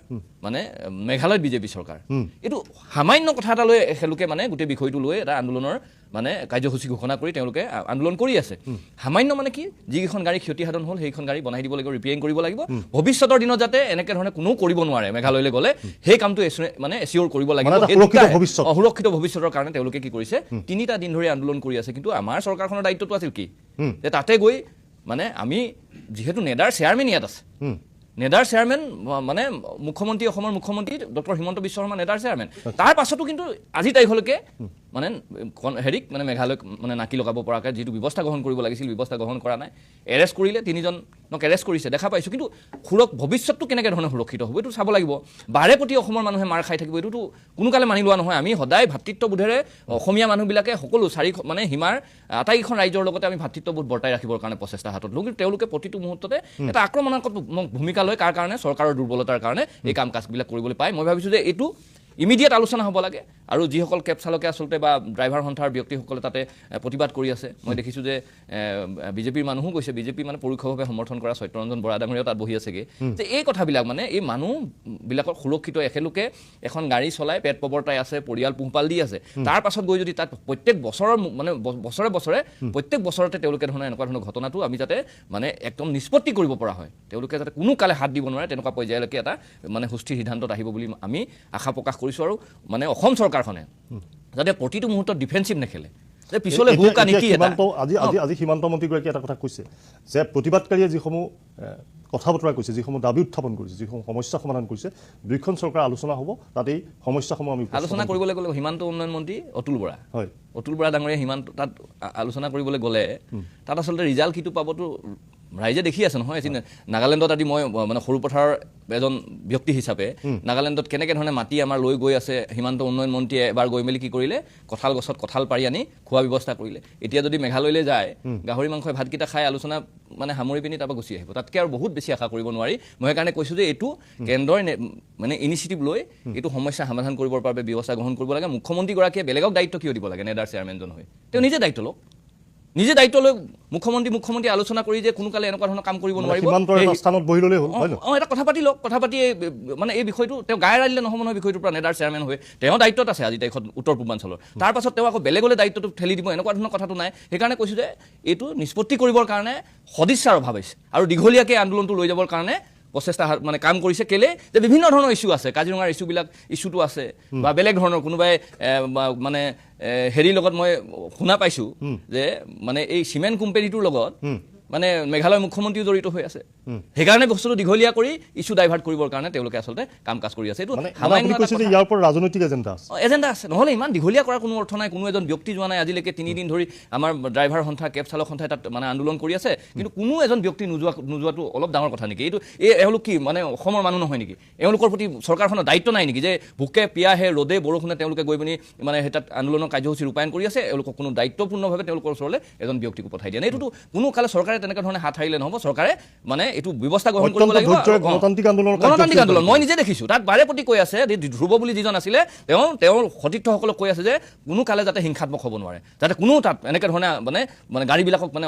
মানে মেঘালয়ত বিজেপি চৰকাৰ এইটো সামান্য কথা এটা লৈ এখেলোকে মানে গোটেই বিষয়টো লৈ এটা আন্দোলনৰ মানে কাৰ্যসূচী ঘোষণা কৰি তেওঁলোকে আন্দোলন কৰি আছে সামান্য মানে কি যিকেইখন গাড়ী ক্ষতিসাধন হ'ল সেইখন গাড়ী বনাই দিব লাগিব ৰিপেয়াৰিং কৰিব লাগিব ভৱিষ্যতৰ দিনত যাতে এনেকৈ ধৰণে কোনেও কৰিব নোৱাৰে মেঘালয়লৈ গ'লে সেই কামটো মানে এচিয়ৰ কৰিব লাগিব সুৰক্ষিত ভৱিষ্যতৰ কাৰণে তেওঁলোকে কি কৰিছে 3টা দিন ধৰি আন্দোলন কৰি আছে কিন্তু আমাৰ চৰকাৰখনৰ দায়িত্বটো আছিল কি যে তাতে গৈ মানে আমি যিহেতু নেডাৰ চেয়াৰমেন ইয়াত আছে নেডাৰ চেয়াৰমেন মানে মুখ্যমন্ত্ৰী অসমৰ মুখ্যমন্ত্ৰী ডক্টৰ হিমন্ত বিশ্ব শৰ্মা নেডাৰ চেয়াৰমেন তাৰ পাছতো কিন্তু আজি তাৰিখলৈকে মানে হেৰিক মানে মেঘালয়ক মানে নাকি লগাব পৰাকৈ যিটো ব্যৱস্থা গ্ৰহণ কৰিব লাগিছিল ব্যৱস্থা গ্ৰহণ কৰা নাই এৰেষ্ট কৰিলে 3জনক এৰেষ্ট কৰিছে দেখা পাইছোঁ কিন্তু ভৱিষ্যতটো কেনেকৈ ধৰণে সুৰক্ষিত হ'ব এইটো চাব লাগিব বাৰে প্ৰতি অসমৰ মানুহে মাৰ খাই থাকিব এইটোতো কোনোকালে মানি লোৱা নহয় আমি সদায় ভাতৃত্ববোধেৰে অসমীয়া মানুহবিলাকে সকলো মানে সীমাৰ আটাইকেইখন ৰাজ্যৰ লগতে আমি ভাতৃত্ববোধ বৰ্তাই ৰাখিবৰ কাৰণে প্ৰচেষ্টা হাতত লওঁ কিন্তু তেওঁলোকে প্ৰতিটো মুহূৰ্ততে এটা আক্ৰমণাত্মক ভূমিকা লয় কাৰ কাৰণে চৰকাৰৰ দুৰ্বলতাৰ কাৰণে এই কাম কাজবিলাক কৰিবলৈ পায় মই ভাবিছোঁ যে এইটো ইমিডিয়েট আলোচনা হ'ব লাগে আৰু যিসকল কেব চালকে আচলতে বা ড্ৰাইভাৰ সন্থাৰ ব্যক্তিসকলে তাতে প্ৰতিবাদ কৰি আছে মই দেখিছোঁ যে বিজেপিৰ মানুহো গৈছে বিজেপি মানে পৰোক্ষভাৱে সমৰ্থন কৰা সত্যৰঞ্জন বৰা ডাঙৰীয়াও তাত বহি আছেগৈ যে এই কথাবিলাক মানে এই মানুহবিলাকৰ সুৰক্ষিত এখেলোকে এখন গাড়ী চলাই পেট প্ৰৱৰ্তাই আছে পৰিয়াল পোহপাল দি আছে তাৰ পাছত গৈ যদি তাত প্ৰত্যেক বছৰৰ মানে বছৰে প্ৰত্যেক বছৰতে তেওঁলোকে ধৰণৰ এনেকুৱা ধৰণৰ ঘটনাটো আমি যাতে মানে একদম নিষ্পত্তি কৰিব পৰা হয় তেওঁলোকে যাতে কোনো কালে হাত দিব নোৱাৰে তেনেকুৱা পৰ্যায়লৈকে এটা মানে সুস্থিৰ সিদ্ধান্তত আহিব বুলি আমি আশা প্ৰকাশ কৰিছোঁ আৰু মানে অসম চৰকাৰখনে যাতে প্ৰতিটো মুহূৰ্তত ডিফেন্সিভ নেখেলে যে পিছলৈ হুকা নীতি এটা আজি সীমান্ত মন্ত্ৰীগৰাকীয়ে এটা কথা কৈছে যে প্ৰতিবাদকাৰীয়ে যিসমূহ কথা বতৰা কৈছে যিসমূহ দাবী উত্থাপন কৰিছে যিসমূহ সমস্যা সমাধান কৰিছে দুইখন চৰকাৰ আলোচনা হ'ব তাত এই সমস্যাসমূহ আমি আলোচনা কৰিবলৈ গ'লে সীমান্ত উন্নয়ন মন্ত্ৰী অতুল বৰা হয় অতুল বৰা ডাঙৰীয়া সীমান্ত তাত আলোচনা কৰিবলৈ গ'লে তাত আচলতে ৰিজাল্ট কিটো পাবতো ৰাইজে দেখি আছে নহয় আজি নাগালেণ্ডত আজি মই মানে সৰু পথাৰৰ এজন ব্যক্তি হিচাপে নাগালেণ্ডত কেনেকৈ ধৰণে মাটি আমাৰ লৈ গৈ আছে সীমান্ত উন্নয়ন মন্ত্ৰীয়ে এবাৰ গৈ মেলি কি কৰিলে কঁঠাল গছত কঁঠাল পাৰি আনি খোৱা ব্যৱস্থা কৰিলে এতিয়া যদি মেঘালয়লৈ যায় গাহৰি মাংসই ভাতকেইটা খাই আলোচনা মানে সামৰি পিনি তাৰপৰা গুচি আহিব তাতকৈ আৰু বহুত বেছি আশা কৰিব নোৱাৰি মই সেইকাৰণে কৈছোঁ যে এইটো কেন্দ্ৰই মানে ইনিচিয়েটিভ লৈ এইটো সমস্যা সমাধান কৰিবৰ বাবে ব্যৱস্থা গ্ৰহণ কৰিব লাগে মুখ্যমন্ত্ৰীগৰাকীয়ে বেলেগক দায়িত্ব কিয় দিব লাগে নেডাৰ চেয়াৰমেনজন হৈ তেওঁ নিজে দায়িত্ব লওক নিজে দায়িত্ব লৈ মুখ্যমন্ত্ৰী আলোচনা কৰি যে কোনো কালে এনেকুৱা ধৰণৰ কাম কৰিব নোৱাৰিব সীমান্তৰ এটা স্থানত বহি ল'লেই হ'ল হয় ন এটা কথা পাতি লওক কথা পাতি মানে এই বিষয়টো তেওঁ গায়ে এৰাই দিলে নহ'ব নহয় বিষয়টোৰ পৰা নেডাৰ চেয়াৰমেন হৈ তেওঁ দায়িত্বত আছে আজি তাৰিখত উত্তৰ পূৰ্বাঞ্চলৰ তাৰপাছত তেওঁ আকৌ বেলেগলৈ দায়িত্বটো ঠেলি দিব এনেকুৱা ধৰণৰ কথাটো নাই সেইকাৰণে কৈছোঁ যে এইটো নিষ্পত্তি কৰিবৰ কাৰণে সদিচ্ছাৰ অভাৱ হৈছে আৰু দীঘলীয়াকৈ আন্দোলনটো লৈ যাবৰ কাৰণে প্ৰচেষ্টা মানে কাম কৰিছে কেলে যে বিভিন্ন ধৰণৰ ইছ্যু আছে কাজিৰঙাৰ ইছ্যুটো আছে বা বেলেগ ধৰণৰ কোনোবাই মানে হেৰিৰ লগত মই শুনা পাইছোঁ যে মানে এই চিমেণ্ট কোম্পানীটোৰ লগত মানে মেঘালয় মুখ্যমন্ত্ৰীও জড়িত হৈ আছে সেইকাৰণে বস্তুটো দীঘলীয়া কৰি ইছ্যু ডাইভাৰ্ট কৰিবৰ কাৰণে তেওঁলোকে আচলতে কাম কাজ কৰি আছে এইটো ইয়াৰ পৰা ৰাজনৈতিক এজেণ্ডা আছে নহ'লে ইমান দীঘলীয়া কৰাৰ কোনো অৰ্থ নাই কোনো এজন ব্যক্তি যোৱা নাই আজিলৈকে 3 দিন ধৰি আমাৰ ড্ৰাইভাৰ সন্থা কেব চালক সন্থাই তাত মানে আন্দোলন কৰি আছে কিন্তু কোনো এজন ব্যক্তি নোযোৱাটো অলপ ডাঙৰ কথা নেকি এইটো এওঁলোক কি মানে অসমৰ মানুহ নহয় নেকি এওঁলোকৰ প্ৰতি চৰকাৰখনৰ দায়িত্ব নাই নেকি যে ভোকে পিয়াহে ৰ'দে বৰষুণে তেওঁলোকে গৈ পিনি মানে তাত আন্দোলনৰ কাৰ্যসূচী ৰূপায়ণ কৰি আছে এওঁলোকক কোনো দায়িত্বপূৰ্ণভাৱে তেওঁলোকৰ ওচৰলৈ এজন ব্যক্তিকো পঠাই দিয়া নাই এইটোতো কোনো কালে চৰকাৰে তেনেকুৱা ধৰণে হাত সাৰিলে নহ'ব চৰকাৰে মানে এইটো ব্যৱস্থা গ্ৰহণ কৰিব লাগিব গণতান্ত্ৰিক আন্দোলন মই নিজে দেখিছোঁ তাত বাৰে প্ৰতি কৈ আছে ধ্ৰুৱ বুলি যিজন আছিলে তেওঁৰ সতীৰ্থসকলক কৈ আছে যে কোনো কালে যাতে হিংসাত্মক হ'ব নোৱাৰে যাতে কোনো তাত এনেকৈ ধৰণে মানে গাড়ীবিলাকক মানে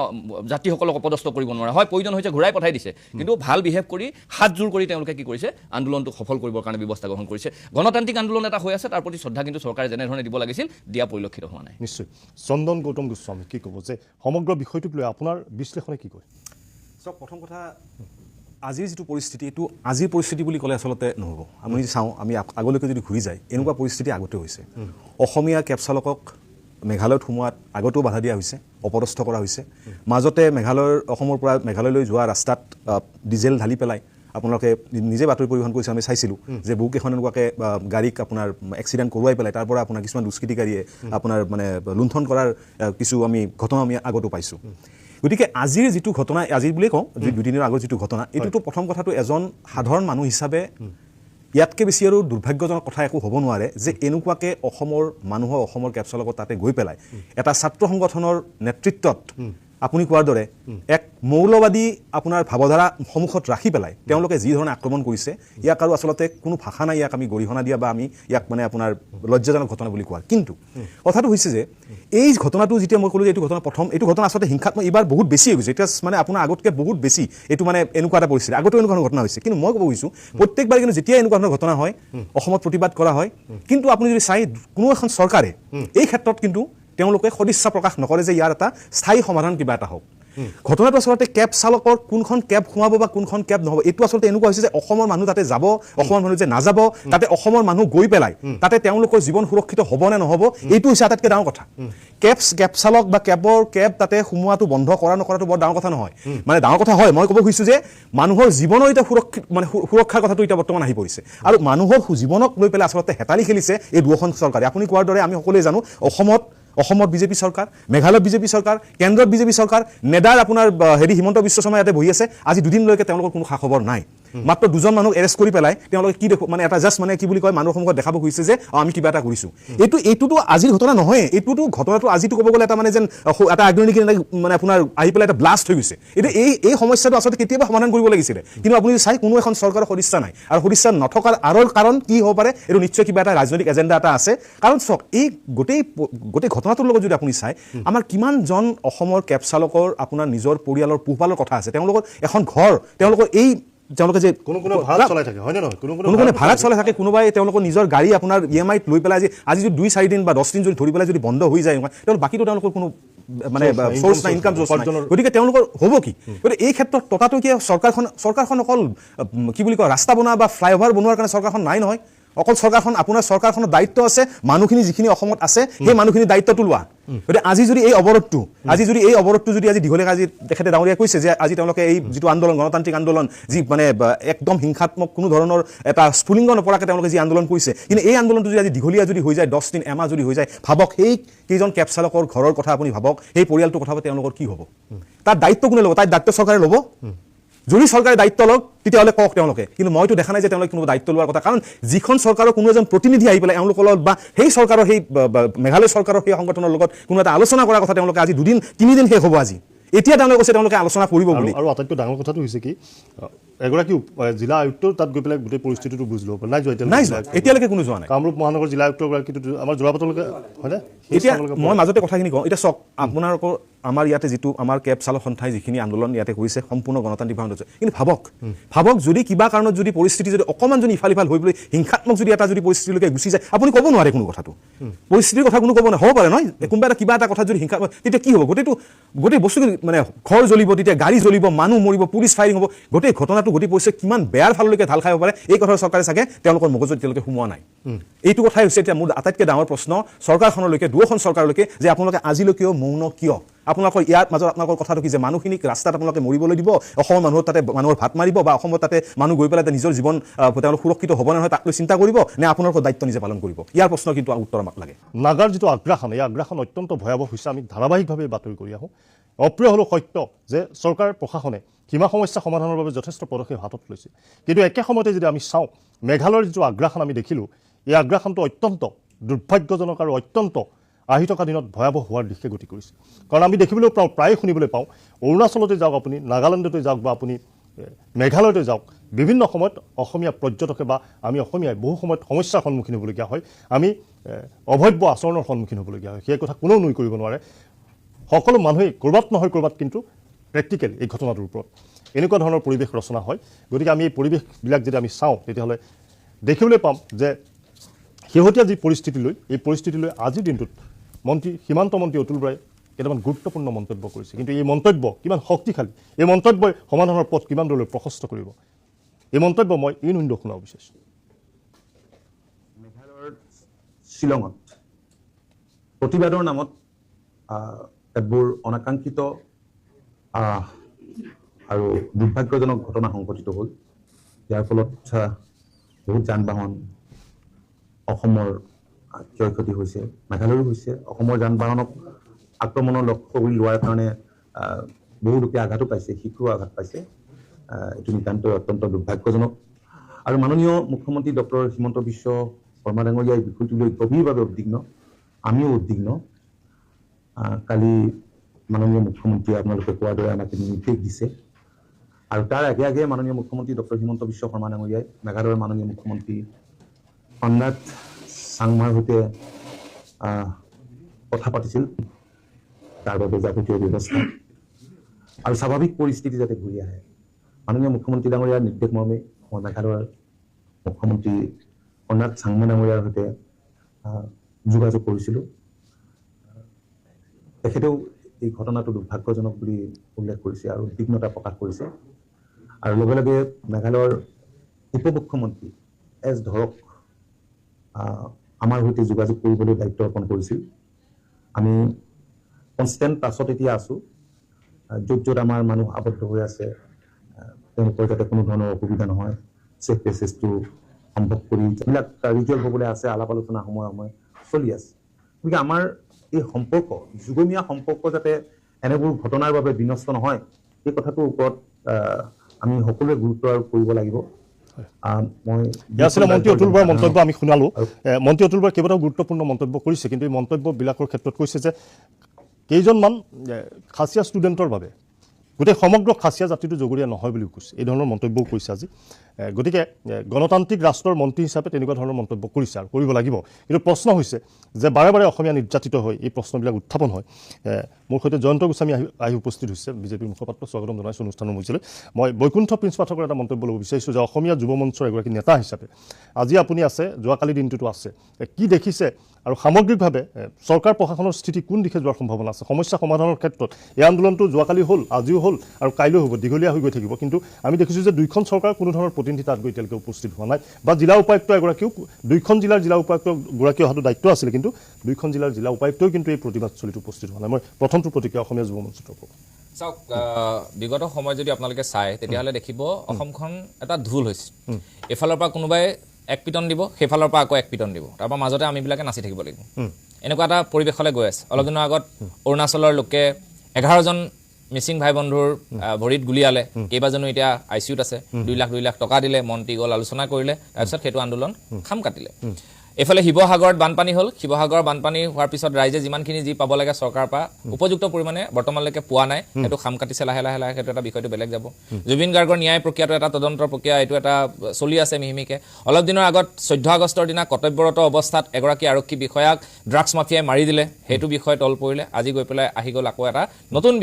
যাত্ৰীসকলক অপদস্থ কৰিব নোৱাৰে হয় প্ৰয়োজন হৈছে ঘূৰাই পঠাই দিছে কিন্তু ভাল বিহেভ কৰি হাত জোৰ কৰি তেওঁলোকে কি কৰিছে আন্দোলনটো সফল কৰিবৰ কাৰণে ব্যৱস্থা গ্ৰহণ কৰিছে গণতান্ত্ৰিক আন্দোলন এটা হৈ আছে তাৰ প্ৰতি শ্ৰদ্ধা কিন্তু চৰকাৰে যেনেধৰণে দিব লাগিছিল দিয়া পৰিলক্ষিত হোৱা নাই নিশ্চয় চন্দন গৌতম গোস্বামী কি ক'ব যে সমগ্ৰ বিষয়টোক লৈ আপোনাৰ বিশ্লেষণে কি কয় চাওক প্ৰথম কথা আজিৰ যিটো পৰিস্থিতি এইটো আজিৰ পৰিস্থিতি বুলি ক'লে আচলতে নহ'ব আমি যদি চাওঁ আমি আগলৈকে যদি ঘূৰি যায় এনেকুৱা পৰিস্থিতি আগতে হৈছে অসমীয়া কেব চালকক মেঘালয়ত সোমোৱাত আগতেও বাধা দিয়া হৈছে অপদস্থ কৰা হৈছে মাজতে অসমৰ পৰা মেঘালয়লৈ যোৱা ৰাস্তাত ডিজেল ঢালি পেলাই আপোনালোকে নিজে বাতৰি পৰিৱেশন কৰিছে আমি চাইছিলোঁ যে বহুকেইখন এনেকুৱাকৈ গাড়ীক আপোনাৰ এক্সিডেণ্ট কৰোৱাই পেলাই তাৰ পৰা আপোনাৰ কিছুমান দুষ্কৃতিকাৰীয়ে আপোনাৰ মানে লুণ্ঠন কৰাৰ কিছু ঘটনা আমি আগতো পাইছোঁ গতিকে আজিৰ যিটো ঘটনা আজি বুলিয়ে কওঁ দুদিনৰ আগৰ যিটো ঘটনা এইটোতো প্ৰথম কথাটো এজন সাধাৰণ মানুহ হিচাপে ইয়াতকৈ বেছি আৰু দুৰ্ভাগ্যজনক কথা একো হ'ব নোৱাৰে যে এনেকুৱাকৈ অসমৰ কেব চালকৰ তাতে গৈ পেলাই এটা ছাত্ৰ সংগঠনৰ নেতৃত্বত আপুনি কোৱাৰ দৰে এক মৌলবাদী আপোনাৰ ভাৱধাৰা সন্মুখত ৰাখি পেলাই তেওঁলোকে যি ধৰণে আক্ৰমণ কৰিছে ইয়াক আৰু আচলতে কোনো ভাষা নাই ইয়াক আমি গৰিহণা দিয়া বা আমি ইয়াক মানে আপোনাৰ লজ্জাজনক ঘটনা বুলি কোৱা কিন্তু কথাটো হৈছে যে এই ঘটনাটো যেতিয়া মই ক'লোঁ যে এইটো ঘটনা আচলতে হিংসাত্মক এইবাৰ বহুত বেছি হৈ গৈছে এতিয়া মানে আপোনাৰ আগতকৈ বহুত বেছি এইটো মানে এনেকুৱা এটা পৰিস্থিতি আগতেও এনেকুৱা ধৰণৰ ঘটনা হৈছে কিন্তু মই ক'ব খুজিছোঁ প্ৰত্যেকবাৰ কিন্তু যেতিয়া এনেকুৱা ধৰণৰ ঘটনা হয় অসমত প্ৰতিবাদ কৰা হয় কিন্তু আপুনি যদি চাই কোনো এখন চৰকাৰে এই ক্ষেত্ৰত কিন্তু তেওঁলোকে সদিচ্ছা প্ৰকাশ নকৰে যে ইয়াৰ এটা স্থায়ী সমাধান কিবা এটা হওক ঘটনাটো আচলতে কেব চালকৰ কোনখন কেব সোমাব বা কোনখন কেব নহ'ব এইটো আচলতে এনেকুৱা হৈছে যে অসমৰ মানুহ তাতে যাব অসমৰ মানুহ যে নাযাব তাতে অসমৰ মানুহ গৈ পেলাই তাতে তেওঁলোকৰ জীৱন সুৰক্ষিত হ'ব নে নহ'ব এইটো হৈছে আটাইতকৈ ডাঙৰ কথা কেব চালক বা কেব তাতে সোমোৱাটো বন্ধ কৰা নকৰাটো বৰ ডাঙৰ কথা নহয় মানে ডাঙৰ কথা হয় মই ক'ব খুজিছোঁ যে মানুহৰ জীৱনৰ এতিয়া সুৰক্ষাৰ কথাটো এতিয়া বৰ্তমান আহি পৰিছে আৰু মানুহৰ জীৱনক লৈ পেলাই আচলতে হেতালি খেলিছে এই দুয়োখন চৰকাৰে আপুনি কোৱাৰ দৰে আমি সকলোৱে জানো অসমত বিজেপি চৰকাৰ মেঘালয়ত বিজেপি চৰকাৰ কেন্দ্ৰত বিজেপি চৰকাৰ নেডাৰ আপোনাৰ হিমন্ত বিশ্ব শৰ্মা ইয়াতে বহি আছে আজি দুদিনলৈকে তেওঁলোকৰ কোনো খা খবৰ নাই মাত্ৰ দুজন মানুহক এৰেষ্ট কৰি পেলাই তেওঁলোকে কি মানে এটা জাষ্ট মানে কি বুলি কয় মানুহৰ সন্মুখত দেখাব খুজিছে যে আমি কিবা এটা কৰিছোঁ এইটোতো আজিৰ ঘটনা নহয় ঘটনাটো আজিতো ক'ব গ'লে এটা মানে যেন এটা আগ্ৰহী মানে আপোনাৰ আহি পেলাই এটা ব্লাষ্ট হৈ গৈছে এতিয়া এই সমস্যাটো আচলতে কেতিয়াবা সমাধান কৰিব লাগিছিলে কিন্তু আপুনি চাই কোনো এখন চৰকাৰৰ সদিচ্ছা নাই আৰু সদিচ্ছা নথকাৰ আঁৰৰ কাৰণ কি হ'ব পাৰে এইটো নিশ্চয় কিবা এটা ৰাজনৈতিক এজেণ্ডা এটা আছে কাৰণ চাওক এই গোটেই ঘটনাটোৰ লগত যদি আপুনি চাই আমাৰ কিমানজন অসমৰ কেব চালকৰ আপোনাৰ নিজৰ পৰিয়ালৰ পোহপালৰ কথা আছে তেওঁলোকৰ এখন ঘৰ তেওঁলোকে যে কোনো ভাড়া চলাই থাকে হয় নে নহয় কোনো ভাড়াত চলাই থাকে কোনোবাই তেওঁলোকৰ নিজৰ গাড়ী আপোনাৰ EMI লৈ পেলাই আজি যদি 2-4 দিন বা 10 দিন যদি ধৰি পেলাই যদি বন্ধ হৈ যায় তেওঁলোকৰ বাকীটো তেওঁলোকৰ কোনো মানে সোৰ্চ নাই ইনকাম সোৰ্চ নাই গতিকে তেওঁলোকৰ হ'ব কি গতিকে এই ক্ষেত্ৰত তথাপিও কি চৰকাৰখন অকল কি বুলি কয় ৰাস্তা বনোৱা বা ফ্লাইঅভাৰ বনোৱাৰ কাৰণে চৰকাৰখন নাই নহয় অকল চৰকাৰখন আপোনাৰ চৰকাৰখনৰ দায়িত্ব আছে মানুহখিনি যিখিনি অসমত আছে সেই মানুহখিনি দায়িত্বটো লোৱা গতিকে আজি যদি এই অৱৰোধটো যদি আজি দীঘলীয়া আজি তেখেতে ডাঙৰীয়াই কৈছে যে আজি তেওঁলোকে এই যিটো আন্দোলন গণতান্ত্ৰিক আন্দোলন যি মানে একদম হিংসাত্মক কোনো ধৰণৰ এটা স্ফুলিংগ নপৰাকৈ তেওঁলোকে যি আন্দোলন কৰিছে কিন্তু এই আন্দোলনটো যদি আজি দীঘলীয়া যদি হৈ যায় 10 দিন এমাহ যদি হৈ যায় ভাবক সেই কেইজন কেব চালকৰ ঘৰৰ কথা আপুনি ভাবক সেই পৰিয়ালটোৰ কথা তেওঁলোকৰ কি হ'ব তাৰ দায়িত্ব কোনে ল'ব তাৰ দায়িত্ব চৰকাৰে ল'ব যদি চৰকাৰে দায়িত্ব লওক তেতিয়াহ'লে কওক তেওঁলোকে কিন্তু মইতো দেখা নাই যে তেওঁলোকে কোনো দায়িত্ব লোৱাৰ কথা কাৰণ যিখন চৰকাৰৰ কোনো এজন প্ৰতিনিধি আহি পেলাই এওঁলোকৰ লগত বা সেই চৰকাৰৰ সেই মেঘালয় চৰকাৰৰ সেই সংগঠনৰ লগত কোনো এটা আলোচনা কৰাৰ কথা তেওঁলোকে আজি 2 দিন 3 দিন শেষ হ'ব আজি এতিয়া তেওঁলোকে কৈছে তেওঁলোকে আলোচনা কৰিব বুলি আৰু আটাইতকৈ ডাঙৰ কথাটো হৈছে কি এগৰাকী জিলা আয়ুক্তৰ তাত গৈ পেলাই গোটেই পৰিস্থিতিটো বুজি ল'ব নাই যোৱা এতিয়ালৈকে কোনো যোৱা নাই কামৰূপ মহানগৰ জিলা আয়ুক্তগৰাকীটো আমাৰ যোৰাপাটলৈকে হয়নে এতিয়া মই মাজতে কথাখিনি কওঁ এতিয়া চাওক আপোনালোকৰ আমাৰ ইয়াতে যিটো আমাৰ কেব চালক সন্থাই যিখিনি আন্দোলন ইয়াতে কৰিছে সম্পূৰ্ণ গণতান্ত্ৰিকভাৱে হৈছে কিন্তু ভাবক যদি কিবা কাৰণত যদি পৰিস্থিতি যদি অকণমান যদি ইফাল সিফাল হৈ পেলাই হিংসাত্মক যদি এটা যদি পৰিস্থিতিলৈকে গুচি যায় আপুনি ক'ব নোৱাৰে কোনো কথাটো পৰিস্থিতিৰ কথা কোনো ক'ব নোৱাৰে হ'ব পাৰে নহয় কোনোবা এটা কিবা এটা কথা যদি হিংসাত্মক তেতিয়া কি হ'ব গোটেই বস্তুটো মানে ঘৰ জ্বলিব তেতিয়া গাড়ী জ্বলিব মানুহ মৰিব পুলিচ ফায়াৰিং হ'ব গোটেই ঘটনাটো গোটেই পৰিস্থিতি কিমান বেয়াৰ ফাললৈকে ঢাল খাই হ'ব পাৰে এই কথা চৰকাৰে চাগে তেওঁলোকৰ মগজুত এতিয়ালৈকে সোমোৱা নাই এইটো কথাই হৈছে এতিয়া মোৰ আটাইতকৈ ডাঙৰ প্ৰশ্ন চৰকাৰখনলৈকে দুয়োখন চৰকাৰলৈকে যে আপোনালোকে আজিলৈকেও মৌন কিয় আপোনালোকৰ ইয়াৰ মাজত আপোনালোকৰ কথাটো কি যে মানুহখিনিক ৰাস্তাত আপোনালোকে মৰিবলৈ দিব অসমৰ মানুহৰ তাতে মানুহৰ ভাত মাৰিব বা অসমত তাতে মানুহ গৈ পেলাই নিজৰ জীৱন তেওঁলোক সুৰক্ষিত হ'ব নে নহয় তাক লৈ চিন্তা কৰিব নে আপোনালোকৰ দায়িত্ব নিজে পালন কৰিব ইয়াৰ প্ৰশ্ন কিন্তু উত্তৰ আমাক লাগে নাগাৰ যিটো আগ্ৰাসন এই আগ্ৰাসন অত্যন্ত ভয়াৱহ হৈছে আমি ধাৰাবাহিকভাৱে বাতৰি কৰি আহোঁ অপ্ৰিয় হ'লেও সত্য যে চৰকাৰ প্ৰশাসনে সীমা সমস্যা সমাধানৰ বাবে যথেষ্ট পদক্ষেপ হাতত লৈছে কিন্তু একে সময়তে যদি আমি চাওঁ মেঘালয়ৰ যিটো আগ্ৰাসন আমি দেখিলোঁ এই আগ্ৰাসনটো অত্যন্ত দুৰ্ভাগ্যজনক আৰু অত্যন্ত আহি থকা দিনত ভয়াৱহ হোৱাৰ দিশে গতি কৰিছে কাৰণ আমি দেখিবলৈ পাওঁ প্ৰায়ে শুনিবলৈ পাওঁ অৰুণাচলতে যাওক আপুনি নাগালেণ্ডতে যাওক বা আপুনি মেঘালয়তে যাওক বিভিন্ন সময়ত অসমীয়া পৰ্যটকে বা আমি অসমীয়াই বহু সময়ত সমস্যাৰ সন্মুখীন হ'বলগীয়া হয় আমি অভব্য আচৰণৰ সন্মুখীন হ'বলগীয়া হয় সেই কথা কোনেও নুই কৰিব নোৱাৰে সকলো মানুহেই ক'ৰবাত নহয় ক'ৰবাত কিন্তু প্ৰেক্টিকেল এই ঘটনাটোৰ ওপৰত এনেকুৱা ধৰণৰ পৰিৱেশ ৰচনা হয় গতিকে আমি এই পৰিৱেশবিলাক যদি আমি চাওঁ তেতিয়াহ'লে দেখিবলৈ পাম যে শেহতীয়া যি পৰিস্থিতিলৈ এই পৰিস্থিতিলৈ আজিৰ দিনটোত সীমান্ত মন্ত্ৰী অতুল বৰাই কেইটামান গুৰুত্বপূৰ্ণ মন্তব্য কৰিছে কিন্তু এই মন্তব্য কিমান শক্তিশালী এই মন্তব্যই সমাধানৰ পথ কিমান দূৰলৈ প্ৰশস্ত কৰিব এই মন্তব্য মই এই উইণ্ডো শুনাব বিচাৰিছোঁ মেঘালয়ৰ শ্বিলঙত প্ৰতিবাদৰ নামত একবোৰ অনাকাংক্ষিত আৰু দুৰ্ভাগ্যজনক ঘটনা সংঘটিত হ'ল ইয়াৰ ফলত বহুত যান বাহন অসমৰ ক্ষয়ক্ষতি হৈছে মেঘালয়ৰো হৈছে অসমৰ যান বাহনক আক্ৰমণৰ লক্ষ্য কৰি লোৱাৰ কাৰণে বহু লোকে আঘাতো পাইছে শিশুও আঘাত পাইছে এইটো নিতান্তই অত্যন্ত দুৰ্ভাগ্যজনক আৰু মাননীয় মুখ্যমন্ত্ৰী ডক্টৰ হিমন্ত বিশ্ব শৰ্মা ডাঙৰীয়াই বিষয়টো লৈ গভীৰভাৱে উদ্বিগ্ন আমিও উদ্বিগ্ন কালি মাননীয় মুখ্যমন্ত্ৰীয়ে আপোনালোকে কোৱাৰ দৰে আমাক নিৰ্দেশ দিছে আৰু তাৰ আগে আগে মাননীয় মুখ্যমন্ত্ৰী ডক্টৰ হিমন্ত বিশ্ব শৰ্মা ডাঙৰীয়াই মেঘালয়ৰ মাননীয় মুখ্যমন্ত্ৰী কনৰাড চাংমাৰ সৈতে কথা পাতিছিল তাৰ বাবে যাৱতীয় ব্যৱস্থা আৰু স্বাভাৱিক পৰিস্থিতি যাতে ঘূৰি আহে মাননীয় মুখ্যমন্ত্ৰী ডাঙৰীয়াৰ নিৰ্দেশ মৰ্মে মই মেঘালয়ৰ মুখ্যমন্ত্ৰী কনৰাড চাংমা ডাঙৰীয়াৰ সৈতে যোগাযোগ কৰিছিলোঁ তেখেতেও এই ঘটনাটো দুৰ্ভাগ্যজনক বুলি উল্লেখ কৰিছে আৰু উদ্বিগ্নতা প্ৰকাশ কৰিছে আৰু লগে লগে মেঘালয়ৰ উপ মুখ্যমন্ত্ৰী এছ ধৰক আমাৰ সৈতে যোগাযোগ কৰিবলৈ দায়িত্ব অৰ্পণ কৰিছিল আমি কনষ্টেণ্ট টাচত এতিয়া আছোঁ য'ত আমাৰ মানুহ আবদ্ধ হৈ আছে তেওঁলোকৰ যাতে কোনো ধৰণৰ অসুবিধা নহয় চেফ পেচেজটো সম্ভৱ কৰি যিবিলাক ৰিজুৱেল হ'বলৈ আছে আলাপ আলোচনা সময়ে সময়ে চলি আছে গতিকে আমাৰ এই সম্পৰ্ক যুগমীয়া সম্পৰ্ক যাতে এনেবোৰ ঘটনাৰ বাবে বিনষ্ট নহয় এই কথাটোৰ ওপৰত আমি সকলোৱে গুৰুত্ব আৰোপ কৰিব লাগিব মন্ত্ৰী অতুল বৰাৰ মন্তব্য আমি শুনালোঁ মন্ত্ৰী অতুল বৰাই কেইবাটাও গুৰুত্বপূৰ্ণ মন্তব্য কৰিছে কিন্তু এই মন্তব্যবিলাকৰ ক্ষেত্ৰত কৈছে যে কেইজনমান খাচীয়া ষ্টুডেণ্টৰ বাবে গোটেই সমগ্ৰ খাচীয়া জাতিটো জগৰীয়া নহয় বুলিও কৈছে এই ধৰণৰ মন্তব্যও কৈছে আজি গতিকে গণতান্ত্ৰিক ৰাষ্ট্ৰৰ মন্ত্ৰী হিচাপে তেনেকুৱা ধৰণৰ মন্তব্য কৰিছে আৰু কৰিব লাগিব কিন্তু প্ৰশ্ন হৈছে যে বাৰে বাৰে অসমীয়া নিৰ্যাতিত হৈ এই প্ৰশ্নবিলাক উত্থাপন হয় মোৰ সৈতে জয়ন্ত গোস্বামী আহি উপস্থিত হৈছে বিজেপিৰ মুখপাত্ৰ স্বাগতম জনাইছোঁ অনুষ্ঠানৰ মজিলৈ মই বৈকুণ্ঠ প্ৰিন্স পাঠকৰ এটা মন্তব্য ল'ব বিচাৰিছোঁ যে অসমীয়া যুৱ মঞ্চৰ এগৰাকী নেতা হিচাপে আজি আপুনি আছে যোৱাকালি দিনটোতো আছে কি দেখিছে আৰু সামগ্ৰিকভাৱে চৰকাৰ প্ৰশাসনৰ স্থিতি কোন দিশে যোৱাৰ সম্ভাৱনা আছে সমস্যা সমাধানৰ ক্ষেত্ৰত এই আন্দোলনটো যোৱাকালি হ'ল আজিও হ'ল আৰু কাইলৈ হ'ব দীঘলীয়া হৈ গৈ থাকিব কিন্তু আমি দেখিছোঁ যে দুইখন চৰকাৰ কোনো ধৰণৰ প্ৰতিনিধি তাত গৈ এতিয়ালৈকে উপস্থিত হোৱা নাই বা জিলা উপায়ুক্ত এগৰাকীও 2খন জিলাৰ জিলা উপায়ুক্ত গৰাকী অহাটো দায়িত্ব আছিলে কিন্তু 2খন জিলাৰ জিলা উপায়ুক্তও কিন্তু এই প্ৰতিবাদস্থলীত উপস্থিত হোৱা নাই মই প্ৰথমটো প্ৰতিক্ৰিয়া অসমীয়া যুৱ মঞ্চৰ পৰা চাওক বিগত সময় যদি আপোনালোকে চাই তেতিয়াহ'লে দেখিব অসমখন এটা ঢোল হৈছে এফালৰ পৰা কোনোবাই এক পিটন দিব সেইফালৰ পৰা আকৌ এক পিটন দিব তাৰপৰা মাজতে আমিবিলাকে নাচি থাকিব লাগিব এনেকুৱা এটা পৰিৱেশলৈ গৈ আছে অলপ দিনৰ আগত অৰুণাচলৰ লোকে 11জন মিচিং ভাই বন্ধুৰ ভৰিত গুলিয়ালে কেইবাজনো এতিয়া ICUত আছে 2 লাখ টকা দিলে মন্ত্ৰী গ'ল আলোচনা কৰিলে তাৰপিছত সেইটো আন্দোলন খাম কাটিলে এফালে শিৱসাগৰত বানপানী হ'ল শিৱসাগৰ বানপানী হোৱাৰ পিছত ৰাইজে যিমানখিনি যি পাব লাগে চৰকাৰৰ পৰা উপযুক্ত পৰিমাণে বৰ্তমানলৈকে পোৱা নাই সেইটো খাম কাটিছে লাহে লাহে সেইটো এটা বিষয়টো বেলেগ যাব জুবিন গাৰ্গৰ ন্যায় প্ৰক্ৰিয়াটো এটা তদন্তৰ প্ৰক্ৰিয়া এইটো এটা চলি আছে মিহিমিকে অলপ দিনৰ আগত 14 আগষ্টৰ দিনা কৰ্তব্যৰত অৱস্থাত এগৰাকী আৰক্ষী বিষয়াক ড্ৰাগছ মাফিয়াই মাৰি দিলে সেইটো বিষয় তল পৰিলে আজি গৈ পেলাই আহি গ'ল আকৌ এটা নতুন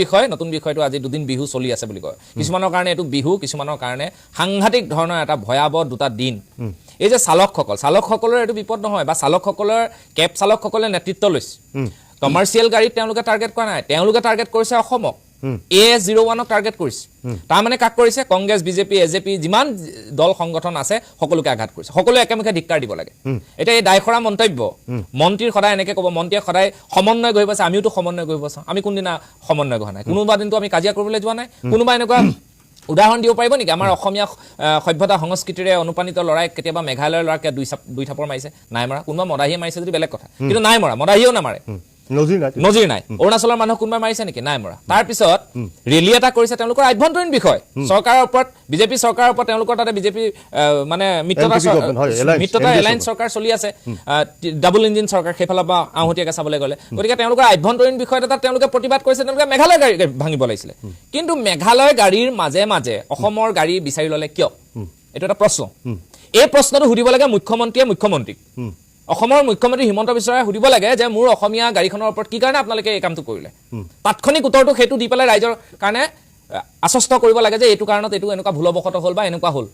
বিষয়টো আজি দুদিন বিহু চলি আছে বুলি কয় কিছুমানৰ কাৰণে এইটো বিহু কিছুমানৰ কাৰণে সাংঘাতিক ধৰণৰ এটা ভয়াৱহ দুটা দিন এই যে চালকসকলৰ এইটো বিপদ নহয় বা চালকসকলৰ কেব চালকসকলে নেতৃত্ব লৈছে কমাৰ্চিয়েল গাড়ীত তেওঁলোকে টাৰ্গেট কৰা নাই তেওঁলোকে টাৰ্গেট কৰিছে অসমক A01ক টাৰ্গেট কৰিছে তাৰমানে কাক কৰিছে কংগ্ৰেছ বিজেপি এজেপি যিমান দল সংগঠন আছে সকলোকে আঘাত কৰিছে সকলোৱে একেমুখে ধিক্কাৰ দিব লাগে এতিয়া এই দায়খৰা মন্তব্য মন্ত্ৰীৰ সদায় এনেকে ক'ব মন্ত্ৰীয়ে সদায় সমন্বয় গৈ পাইছে আমিওতো সমন্বয় গৈ পাইছোঁ আমি কোনদিনা সমন্বয় গৈ নাই কোনোবা দিনটো আমি কাজিয়া কৰিবলৈ যোৱা নাই কোনোবা এনেকুৱা উদাহৰণ দিব পাৰিব নেকি আমাৰ অসমীয়া সভ্যতা সংস্কৃতিৰে অনুপ্ৰাণিত ল'ৰাই কেতিয়াবা মেঘালয়ৰ ল'ৰাকে দুই থাপৰ মাৰিছে নাই মৰা কোনোবা মদাহীয়ে মাৰিছে যদি বেলেগ কথা কিন্তু নাই মৰা মদাহীয়েও নামাৰে নজিৰ নাই অৰুণাচলৰ মানুহ কোনোবা মাৰিছে নেকি নাই মৰা তাৰপিছত ৰেলী এটা কৰিছে তেওঁলোকৰ আভ্যন্তৰীণ বিষয় চৰকাৰৰ ওপৰত বিজেপি চৰকাৰৰ ওপৰত তেওঁলোকৰ তাতে বিজেপি মানে মিত্ৰতা এলায়েন্স চৰকাৰ চলি আছে ডাবল ইঞ্জিন চৰকাৰ সেইফালৰ পৰা আহতীয়াকৈ চাবলৈ গ'লে গতিকে তেওঁলোকৰ আভ্যন্তৰীণ বিষয় এটা তেওঁলোকে প্ৰতিবাদ কৰিছে তেওঁলোকে মেঘালয় গাড়ী ভাঙিব লাগিছিলে কিন্তু মেঘালয় গাড়ীৰ মাজে মাজে অসমৰ গাড়ী বিচাৰি ল'লে কিয় এইটো এটা প্ৰশ্ন এই প্ৰশ্নটো সুধিব লাগে মুখ্যমন্ত্ৰীক অসমৰ মুখ্যমন্ত্ৰী হিমন্ত বিশ্ব শৰ্মাই সুধিব লাগে যে মোৰ অসমীয়া গাড়ীখনৰ ওপৰত কি কাৰণে আপোনালোকে এই কামটো কৰিলে তাৎক্ষণিক উত্তৰটো সেইটো দি পেলাই ৰাইজৰ কাৰণে আশ্বস্ত কৰিব লাগে যে এইটো কাৰণত এইটো এনেকুৱা ভুলবশত হ'ল বা এনেকুৱা হ'ল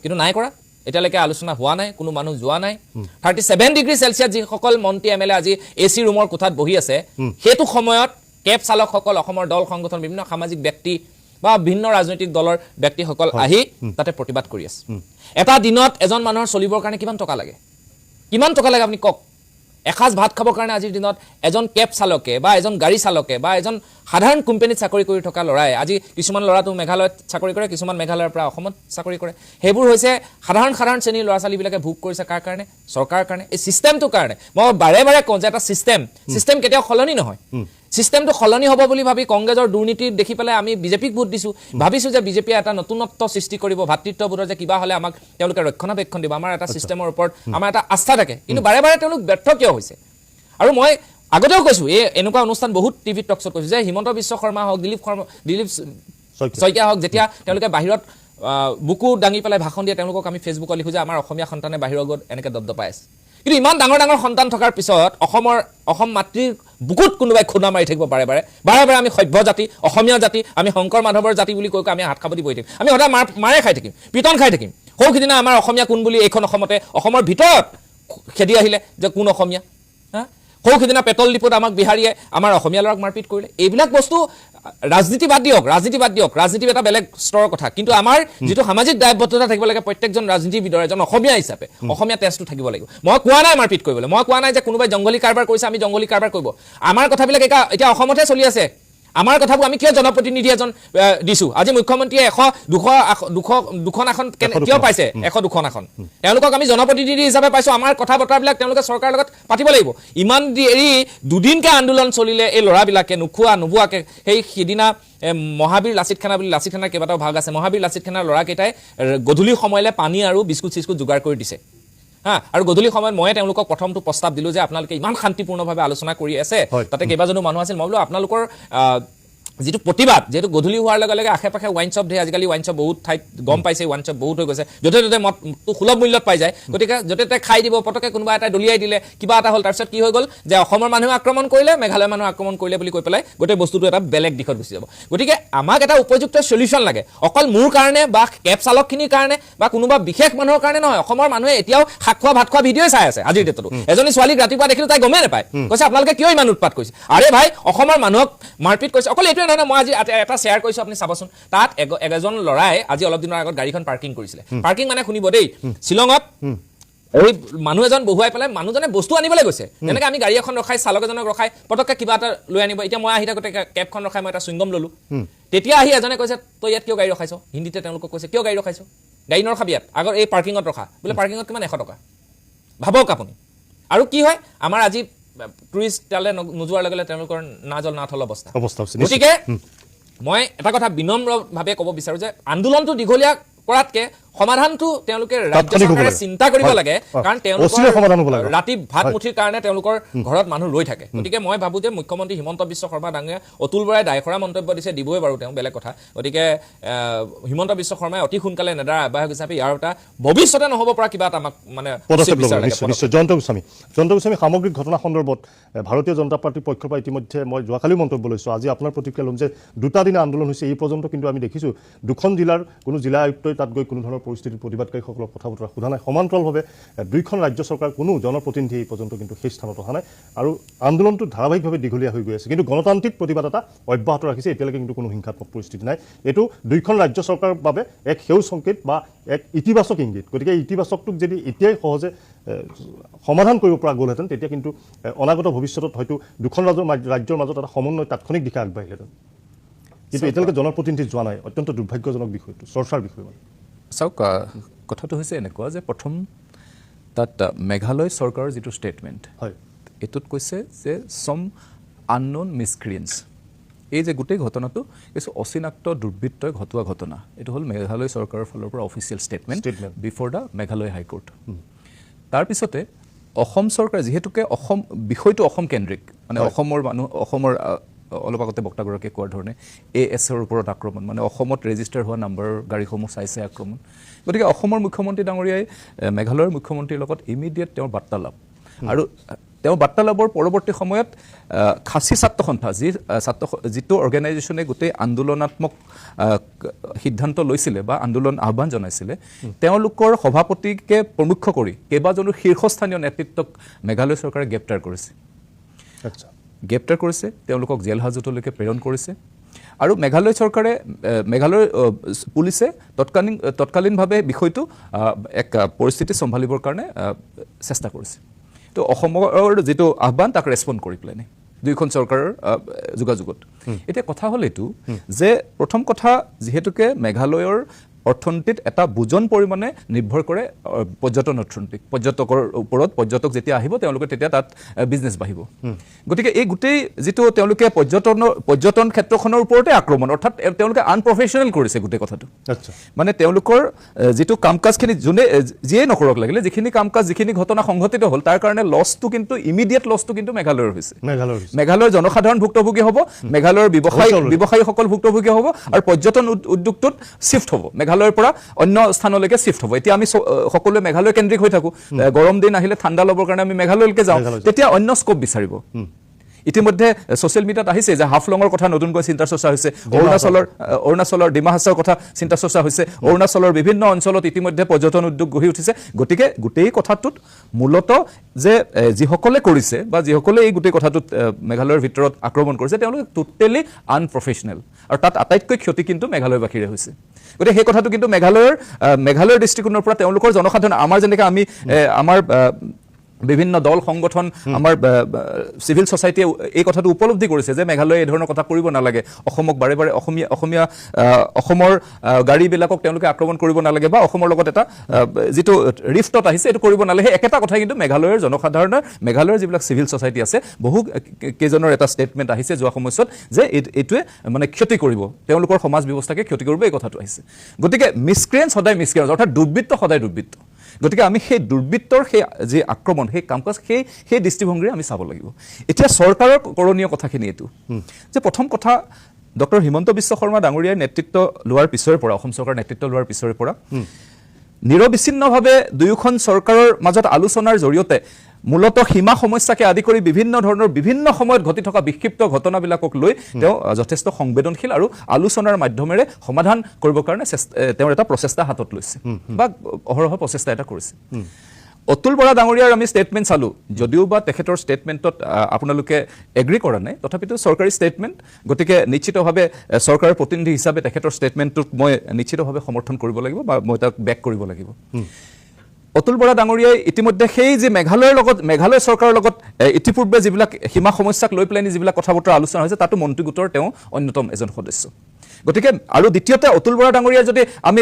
কিন্তু নাই কৰা এতিয়ালৈকে আলোচনা হোৱা নাই কোনো মানুহ যোৱা নাই 37 ডিগ্ৰী চেলচিয়াছ যিসকল মন্ত্ৰী এমএলএ আজি AC ৰুমৰ কোঠাত বহি আছে সেইটো সময়ত কেব চালকসকল অসমৰ দল সংগঠন বিভিন্ন সামাজিক ব্যক্তি বা ভিন্ন ৰাজনৈতিক দলৰ ব্যক্তিসকল আহি তাতে প্ৰতিবাদ কৰি আছে এটা দিনত এজন মানুহৰ চলিবৰ কাৰণে কিমান টকা লাগে আপুনি কওক এসাজ ভাত খাবৰ কাৰণে আজিৰ দিনত এজন কেব চালকে বা এজন গাড়ী চালকে বা এজন সাধাৰণ কোম্পানীত চাকৰি কৰি থকা ল'ৰাই আজি কিছুমান ল'ৰাটো মেঘালয়ত চাকৰি কৰে কিছুমান মেঘালয়ৰ পৰা অসমত চাকৰি কৰে সেইবোৰ হৈছে সাধাৰণ শ্ৰেণীৰ ল'ৰা ছোৱালীবিলাকে ভোগ কৰিছে কাৰ কাৰণে চৰকাৰৰ কাৰণে এই চিষ্টেমটোৰ কাৰণে মই বাৰে কওঁ যে এটা চিষ্টেম কেতিয়াও সলনি নহয় চিষ্টেমটো সলনি হ'ব বুলি ভাবি কংগ্ৰেছৰ দুৰ্নীতি দেখি পেলাই আমি বিজেপিক ভোট দিছোঁ ভাবিছোঁ যে বিজেপিয়ে এটা নতুনত্ব সৃষ্টি কৰিব ভাতৃত্ববোধৰ যে কিবা হ'লে আমাক তেওঁলোকে ৰক্ষণাবেক্ষণ দিব আমাৰ এটা চিষ্টেমৰ ওপৰত আমাৰ এটা আস্থা থাকে কিন্তু বাৰে তেওঁলোক ব্যৰ্থ কিয় হৈছে আৰু মই আগতেও কৈছোঁ এই এনেকুৱা অনুষ্ঠান বহুত টিভি টক শ্ব'ত কৈছোঁ যে হিমন্ত বিশ্ব শৰ্মা হওক দিলীপ শইকীয়া হওক যেতিয়া তেওঁলোকে বাহিৰত বুকু দাঙি পেলাই ভাষণ দিয়ে তেওঁলোকক আমি ফেচবুকত লিখোঁ যে আমাৰ অসমীয়া সন্তানে বাহিৰৰ আগত এনেকৈ দপদপাই আছে কিন্তু ইমান ডাঙৰ সন্তান থকাৰ পিছত অসম মাতৃৰ বুকুত কোনোবাই খুন্দা মাৰি থাকিব বাৰে আমি সভ্য জাতি অসমীয়া জাতি আমি শংকৰ মাধৱৰ জাতি বুলি কৈ আমি হাত খাবতি বহি থাকিম আমি সদায় মাৰে খাই থাকিম পিটন খাই থাকিম সৌ সিদিনা আমাৰ অসমীয়া কোন বুলি এইখন অসমতে অসমৰ ভিতৰত খেদি আহিলে যে কোন অসমীয়া সৌ সিদিনা পেট্ৰল ডিপুত আমাক বিহাৰীয়ে আমাৰ অসমীয়া ল'ৰাক মাৰপিট কৰিলে এইবিলাক বস্তু ৰাজনীতি বাদ দিয়ক ৰাজনীতি এটা বেলেগ স্তৰৰ কথা কিন্তু আমাৰ যিটো সামাজিক দায়বদ্ধতা থাকিব লাগে প্ৰত্যেকজন ৰাজনীতিবিদৰ এজন অসমীয়া হিচাপে অসমীয়া তেজটো থাকিব লাগিব মই কোৱা নাই মাৰপিট কৰিবলৈ মই কোৱা নাই যে কোনোবাই জংগলী কাৰবাৰ কৰিছে আমি জংগলী কাৰবাৰ কৰিব আমাৰ কথাবিলাক এতিয়া অসমতে চলি আছে আমাৰ কথাবোৰ আমি কিয় জনপ্ৰতিনিধি এজন দিছোঁ আজি মুখ্যমন্ত্ৰীয়ে 200 আসন কিয় পাইছে 102খন আসন তেওঁলোকক আমি জনপ্ৰতিনিধি হিচাপে পাইছোঁ আমাৰ কথা বতৰাবিলাক তেওঁলোকে চৰকাৰৰ লগত পাতিব লাগিব ইমান এৰি দুদিনকৈ আন্দোলন চলিলে এই ল'ৰাবিলাকে নোবোৱাকৈ সেইদিনা মহাবীৰ লাচিত খানা বুলি লাচিত খানাৰ কেইবাটাও ভাগ আছে মহাবীৰ লাচিত খানাৰ ল'ৰাকেইটাই গধূলি সময়লৈ পানী আৰু বিস্কুট যোগাৰ কৰি দিছে আৰু গধূলি সময়ত মই তেওঁলোকক প্ৰথমটো প্ৰস্তাৱ দিলোঁ যে আপোনালোকে ইমান শান্তিপূৰ্ণভাৱে আলোচনা কৰি আছে তাতে কেইবাজনো মানুহ আছিল মই বোলো আপোনালোকৰ যিটো প্ৰতিবাদ যেহেতু গধূলি হোৱাৰ লগে লগে আশে পাশে ৱাইন শ্বপ আজিকালি ৱাইন শ্বপ বহুত ঠাইত গম পাইছে ৱাইন শ্বপ বহুত হৈ গৈছে য'তে ত'তে মদটো সুলভ মূল্যত পাই যায় গতিকে য'তে ত'তে খাই দিব পটকে কোনোবা এটা দলিয়াই দিলে কিবা এটা হ'ল তাৰপিছত কি হৈ গ'ল যে অসমৰ মানুহে আক্ৰমণ কৰিলে মেঘালয়ৰ মানুহে আক্ৰমণ কৰিলে বুলি কৈ পেলাই গোটেই বস্তুটো এটা বেলেগ দিশত গুচি যাব গতিকে আমাক এটা উপযুক্ত সলিউশ্যন লাগে অকল মোৰ কাৰণে বা কেব চালকখিনিৰ কাৰণে বা কোনোবা বিশেষ মানুহৰ কাৰণে নহয় অসমৰ মানুহে এতিয়াও শাক খোৱা ভাত খোৱা ভিডিঅ' চাই আছে আজিৰ ডেটতো এজনী ছোৱালীক ৰাতিপুৱা দেখিলোঁ তাই গমেই নাপায় কৈছে আপোনালোকে কিয় ইমান উৎপাত কৰিছে আৰে ভাই অসমৰ মানুহক মাৰপিট কৰিছে অকল এইটো নহয় মই আজি এটা শ্বেয়াৰ কৰিছোঁ আপুনি চাবচোন তাত এজন ল'ৰাই আজি অলপ দিনৰ আগত গাড়ীখন পাৰ্কিং কৰিছিলে পাৰ্কিং মানে শুনিব দেই শ্বিলঙত এই মানুহ এজন বহুৱাই পেলাই মানুহজনে বস্তু আনিবলৈ গৈছে যেনেকৈ আমি গাড়ী এখন ৰখাই চালক এজনক ৰখাই পটককৈ কিবা এটা লৈ আনিব এতিয়া মই আহি থাকোঁতে কেবখন ৰখাই মই এটা চুইংগম ল'লোঁ তেতিয়া আহি এজনে কৈছে তই ইয়াত কিয় গাড়ী ৰখাইছ হিন্দীতে তেওঁলোকক কৈছে কিয় গাড়ী ৰখাইছ গাড়ী নৰখাবি ইয়াত আগৰ এই পাৰ্কিঙত ৰখা বোলে পাৰ্কিঙত কিমান 100 টকা ভাবক আপুনি আৰু কি হয় আমাৰ আজি টুৰিষ্ট তালে নোযোৱাৰ লগে লগে তেওঁলোকৰ নাজল নাথল অৱস্থা গতিকে মই এটা কথা বিনম্ৰভাৱে ক'ব বিচাৰোঁ যে আন্দোলনটো দীঘলীয়া কৰাতকে সমাধানটো তেওঁলোকে ৰাজ্য চৰকাৰে চিন্তা কৰিব লাগে কাৰণ তেওঁলোকৰ ৰাতি ভাত মুঠিৰ কাৰণে তেওঁলোকৰ ঘৰত মানুহ ৰৈ থাকে গতিকে মই ভাবোঁ যে মুখ্যমন্ত্ৰী হিমন্ত বিশ্ব শৰ্মা ডাঙৰীয়া অতুল বৰাই দায়খৰা মন্তব্য দিছে দিবই বাৰু তেওঁ বেলেগ কথা গতিকে হিমন্ত বিশ্ব শৰ্মাই অতি সোনকালে নেডাৰ আহ্বায়ক হিচাপে ইয়াৰ এটা ভৱিষ্যতে নহ'ব পৰা কিবা এটা আমাক মানে নিশ্চয় জয়ন্ত গোস্বামী সামগ্ৰিক ঘটনা সন্দৰ্ভত ভাৰতীয় জনতা পাৰ্টীৰ পক্ষৰ পৰা ইতিমধ্যে মই যোৱাকালি মন্তব্য লৈছোঁ আজি আপোনাৰ প্ৰতিক্ৰিয়া ল'ম যে দুটা দিনা আন্দোলন হৈছে এই পৰ্যন্ত কিন্তু আমি দেখিছোঁ দুখন জিলাৰ কোনো জিলা আয়ুক্তই তাত গৈ কোনো ধৰণৰ পৰিস্থিতিৰ প্ৰতিবাদকাৰীসকলক কথা বতৰা সোধা নাই সমান্তৰালভাৱে দুইখন ৰাজ্য চৰকাৰ কোনো জনপ্ৰতিনিধি এই পৰ্যন্ত কিন্তু সেই স্থানত অহা নাই আৰু আন্দোলনটো ধাৰাবাহিকভাৱে দীঘলীয়া হৈ গৈ আছে কিন্তু গণতান্ত্ৰিক প্ৰতিবাদ এটা অব্যাহত ৰাখিছে এতিয়ালৈকে কিন্তু কোনো হিংসাত্মক পৰিস্থিতি নাই এইটো দুইখন ৰাজ্য চৰকাৰৰ বাবে এক সেউজ সংকেত বা এক ইতিবাচক ইংগিত গতিকে ইতিবাচকটোক যদি এতিয়াই সহজে সমাধান কৰিব পৰা গ'লহেঁতেন তেতিয়া কিন্তু অনাগত ভৱিষ্যতত হয়তো দুখন ৰাজ্যৰ মাজত এটা সমন্বয় তাৎক্ষণিক দিশে আগবাঢ়িলেহেঁতেন কিন্তু এতিয়ালৈকে জনপ্ৰতিনিধি যোৱা নাই অত্যন্ত দুৰ্ভাগ্যজনক বিষয়টো চৰ্চাৰ বিষয় মানে চাওক কথাটো হৈছে এনেকুৱা যে প্ৰথম তাত মেঘালয় চৰকাৰৰ যিটো ষ্টেটমেণ্ট হয় এইটোত কৈছে যে চম আননোন মিছক্ৰিয়েঞ্চ এই যে গোটেই ঘটনাটো কিছু অচিনাক্ত দুৰ্বৃত্তই ঘটোৱা ঘটনা এইটো হ'ল মেঘালয় চৰকাৰৰ ফালৰ পৰা official statement before the Meghalaya high court তাৰপিছতে অসম চৰকাৰ যিহেতুকে অসম বিষয়টো অসম কেন্দ্ৰিক মানে অসমৰ মানুহ অসমৰ অলপ আগতে বক্তাগৰাকীয়ে কোৱাৰ ধৰণে ASৰ ওপৰত আক্ৰমণ মানে অসমত ৰেজিষ্টাৰ হোৱা নাম্বাৰৰ গাড়ীসমূহ চাইছে আক্ৰমণ গতিকে অসমৰ মুখ্যমন্ত্ৰী ডাঙৰীয়াই মেঘালয়ৰ মুখ্যমন্ত্ৰীৰ লগত ইমিডিয়েট তেওঁৰ বাৰ্তালাপ আৰু তেওঁ বাৰ্তালাপৰ পৰৱৰ্তী সময়ত খাচী ছাত্ৰ সন্থা যিটো অৰ্গেনাইজেশ্যনে গোটেই আন্দোলনাত্মক সিদ্ধান্ত লৈছিলে বা আন্দোলন আহ্বান জনাইছিলে তেওঁলোকৰ সভাপতিকে প্ৰমুখ কৰি কেইবাজনো শীৰ্ষস্থানীয় নেতৃত্বক মেঘালয় চৰকাৰে গ্ৰেপ্তাৰ কৰিছে গ্ৰেপ্তাৰ কৰিছে তেওঁলোকক জেল হাজতলৈকে প্ৰেৰণ কৰিছে আৰু মেঘালয় চৰকাৰে মেঘালয় পুলিচে তৎকালীনভাৱে বিষয়টো এক পৰিস্থিতি চম্ভালিবৰ কাৰণে চেষ্টা কৰিছে তো অসমৰ যিটো আহ্বান তাক ৰেছপণ্ড কৰি পেলাই দুইখন চৰকাৰৰ যোগাযোগত এতিয়া কথা হ'ল এইটো যে প্ৰথম কথা যিহেতুকে মেঘালয়ৰ অৰ্থনীতিত এটা বুজন পৰিমাণে নিৰ্ভৰ কৰে পৰ্যটন অৰ্থনীতিক পৰ্যটকৰ ওপৰত পৰ্যটক যেতিয়া আহিব তেওঁলোকে তেতিয়া তাত বিজনেছ বাঢ়িব গতিকে এই গোটেই যিটো তেওঁলোকে পৰ্যটন ক্ষেত্ৰখনৰ ওপৰতে আক্ৰমণ অৰ্থাৎ তেওঁলোকে আনপ্ৰফেচনেল কৰিছে গোটেই কথাটো মানে তেওঁলোকৰ যিটো কাম কাজখিনি যোনে যিয়ে নকৰক লাগিলে যিখিনি কাম কাজ যিখিনি ঘটনা সংঘটিত হ'ল তাৰ কাৰণে লছটো কিন্তু ইমিডিয়েট লছটো কিন্তু মেঘালয়ৰ হৈছে মেঘালয়ৰ জনসাধাৰণ ভুক্তভোগী হ'ব মেঘালয়ৰ ব্যৱসায়ীসকল ভুক্তভোগী হ'ব আৰু পৰ্যটন উদ্যোগটোত শ্বিফ্ট হ'ব মেঘালয়ৰ পৰা অন্য স্থানলৈকে শ্বিফ্ট হ'ব এতিয়া আমি সকলোৱে মেঘালয় কেন্দ্ৰিক হৈ থাকোঁ গৰম দিন আহিলে ঠাণ্ডা ল'বৰ কাৰণে আমি মেঘালয়লৈকে যাওঁ তেতিয়া অন্য স্কোপ বিচাৰিব ইতিমধ্যে ছ'চিয়েল মিডিয়াত আহিছে যে হাফলঙৰ কথা নতুনকৈ চিন্তা চৰ্চা হৈছে অৰুণাচলৰ ডিমা হাছাওৰ কথা চিন্তা চৰ্চা হৈছে অৰুণাচলৰ বিভিন্ন অঞ্চলত ইতিমধ্যে পৰ্যটন উদ্যোগ গঢ়ি উঠিছে গতিকে গোটেই কথাটোত মূলতঃ যে যিসকলে কৰিছে বা যিসকলে এই গোটেই কথাটোত মেঘালয়ৰ ভিতৰত আক্ৰমণ কৰিছে তেওঁলোকে টোটেলি আনপ্ৰফেচনেল আৰু তাত আটাইতকৈ ক্ষতি কিন্তু মেঘালয়বাসীৰে হৈছে গতিকে সেই কথাটো কিন্তু মেঘালয়ৰ দৃষ্টিকোণৰ পৰা তেওঁলোকৰ জনসাধাৰণ আমাৰ যেনেকৈ আমি আমাৰ বিভিন্ন দল সংগঠন আমাৰ চিভিল ছ'চাইটিয়ে এই কথাটো উপলব্ধি কৰিছে যে মেঘালয়ে এই ধৰণৰ কথা কৰিব নালাগে অসমক বাৰে বাৰে অসমৰ গাড়ীবিলাকক তেওঁলোকে আক্ৰমণ কৰিব নালাগে বা অসমৰ লগত এটা যিটো ৰিফ্টত আহিছে এইটো কৰিব নালাগে একেটা কথাই কিন্তু মেঘালয়ৰ জনসাধাৰণৰ মেঘালয়ৰ যিবিলাক চিভিল ছ'চাইটি আছে বহু কেইজনৰ এটা ষ্টেটমেণ্ট আহিছে যোৱা সময়ছোৱাত যে এইটোৱে মানে ক্ষতি কৰিব তেওঁলোকৰ সমাজ ব্যৱস্থাকে ক্ষতি কৰিব এই কথাটো আহিছে গতিকে মিছক্ৰিয়েঞ্চ সদায় মিছক্ৰিয়েঞ্চ অৰ্থাৎ দুৰ্বৃত্ত সদায় দুৰ্বৃত্ত গতিকে আমি সেই দুৰ্বৃত্তৰ সেই যি আক্ৰমণ সেই কাম কাজ সেই দৃষ্টিভংগীৰে আমি চাব লাগিব এতিয়া চৰকাৰৰ কৰোণীয় কথাখিনি এইটো যে প্ৰথম কথা ডক্টৰ হিমন্ত বিশ্ব শৰ্মা ডাঙৰীয়াৰ নেতৃত্ব লোৱাৰ পিছৰে পৰা অসম চৰকাৰৰ নেতৃত্ব লোৱাৰ পিছৰে পৰা নিৰবিচ্ছিন্নভাৱে দুয়োখন চৰকাৰৰ মাজত আলোচনাৰ জৰিয়তে মূলতঃ সীমা সমস্যাকে আদি কৰি বিভিন্ন ধৰণৰ বিভিন্ন সময়ত ঘটি থকা বিক্ষিপ্ত ঘটনাবিলাকক লৈ তেওঁ যথেষ্ট সংবেদনশীল আৰু আলোচনাৰ মাধ্যমেৰে সমাধান কৰিবৰ কাৰণে তেওঁৰ এটা প্ৰচেষ্টা হাতত লৈছে বা অহৰহ প্ৰচেষ্টা এটা কৰিছে অতুল বৰা ডাঙৰীয়াৰ আমি ষ্টেটমেণ্ট চালোঁ, যদিও বা তেখেতৰ ষ্টেটমেণ্টত আপোনালোকে এগ্ৰী কৰা নাই, তথাপিতো চৰকাৰী ষ্টেটমেণ্ট, গতিকে নিশ্চিতভাৱে চৰকাৰৰ প্ৰতিনিধি হিচাপে তেখেতৰ ষ্টেটমেণ্টটোক মই নিশ্চিতভাৱে সমৰ্থন কৰিব লাগিব বা মই তাক বেক কৰিব লাগিব। অতুল বৰা ডাঙৰীয়াই ইতিমধ্যে সেই যে মেঘালয় চৰকাৰৰ লগত ইতিপূৰ্বে যিবিলাক সীমা সমস্যাক লৈ পেলাই যিবিলাক কথা বতৰা আলোচনা হৈছে, তাতো মন্ত্ৰী গোটৰ তেওঁ অন্যতম এজন সদস্য। গতিকে আৰু দ্বিতীয়তে অতুল বৰা ডাঙৰীয়াৰ যদি আমি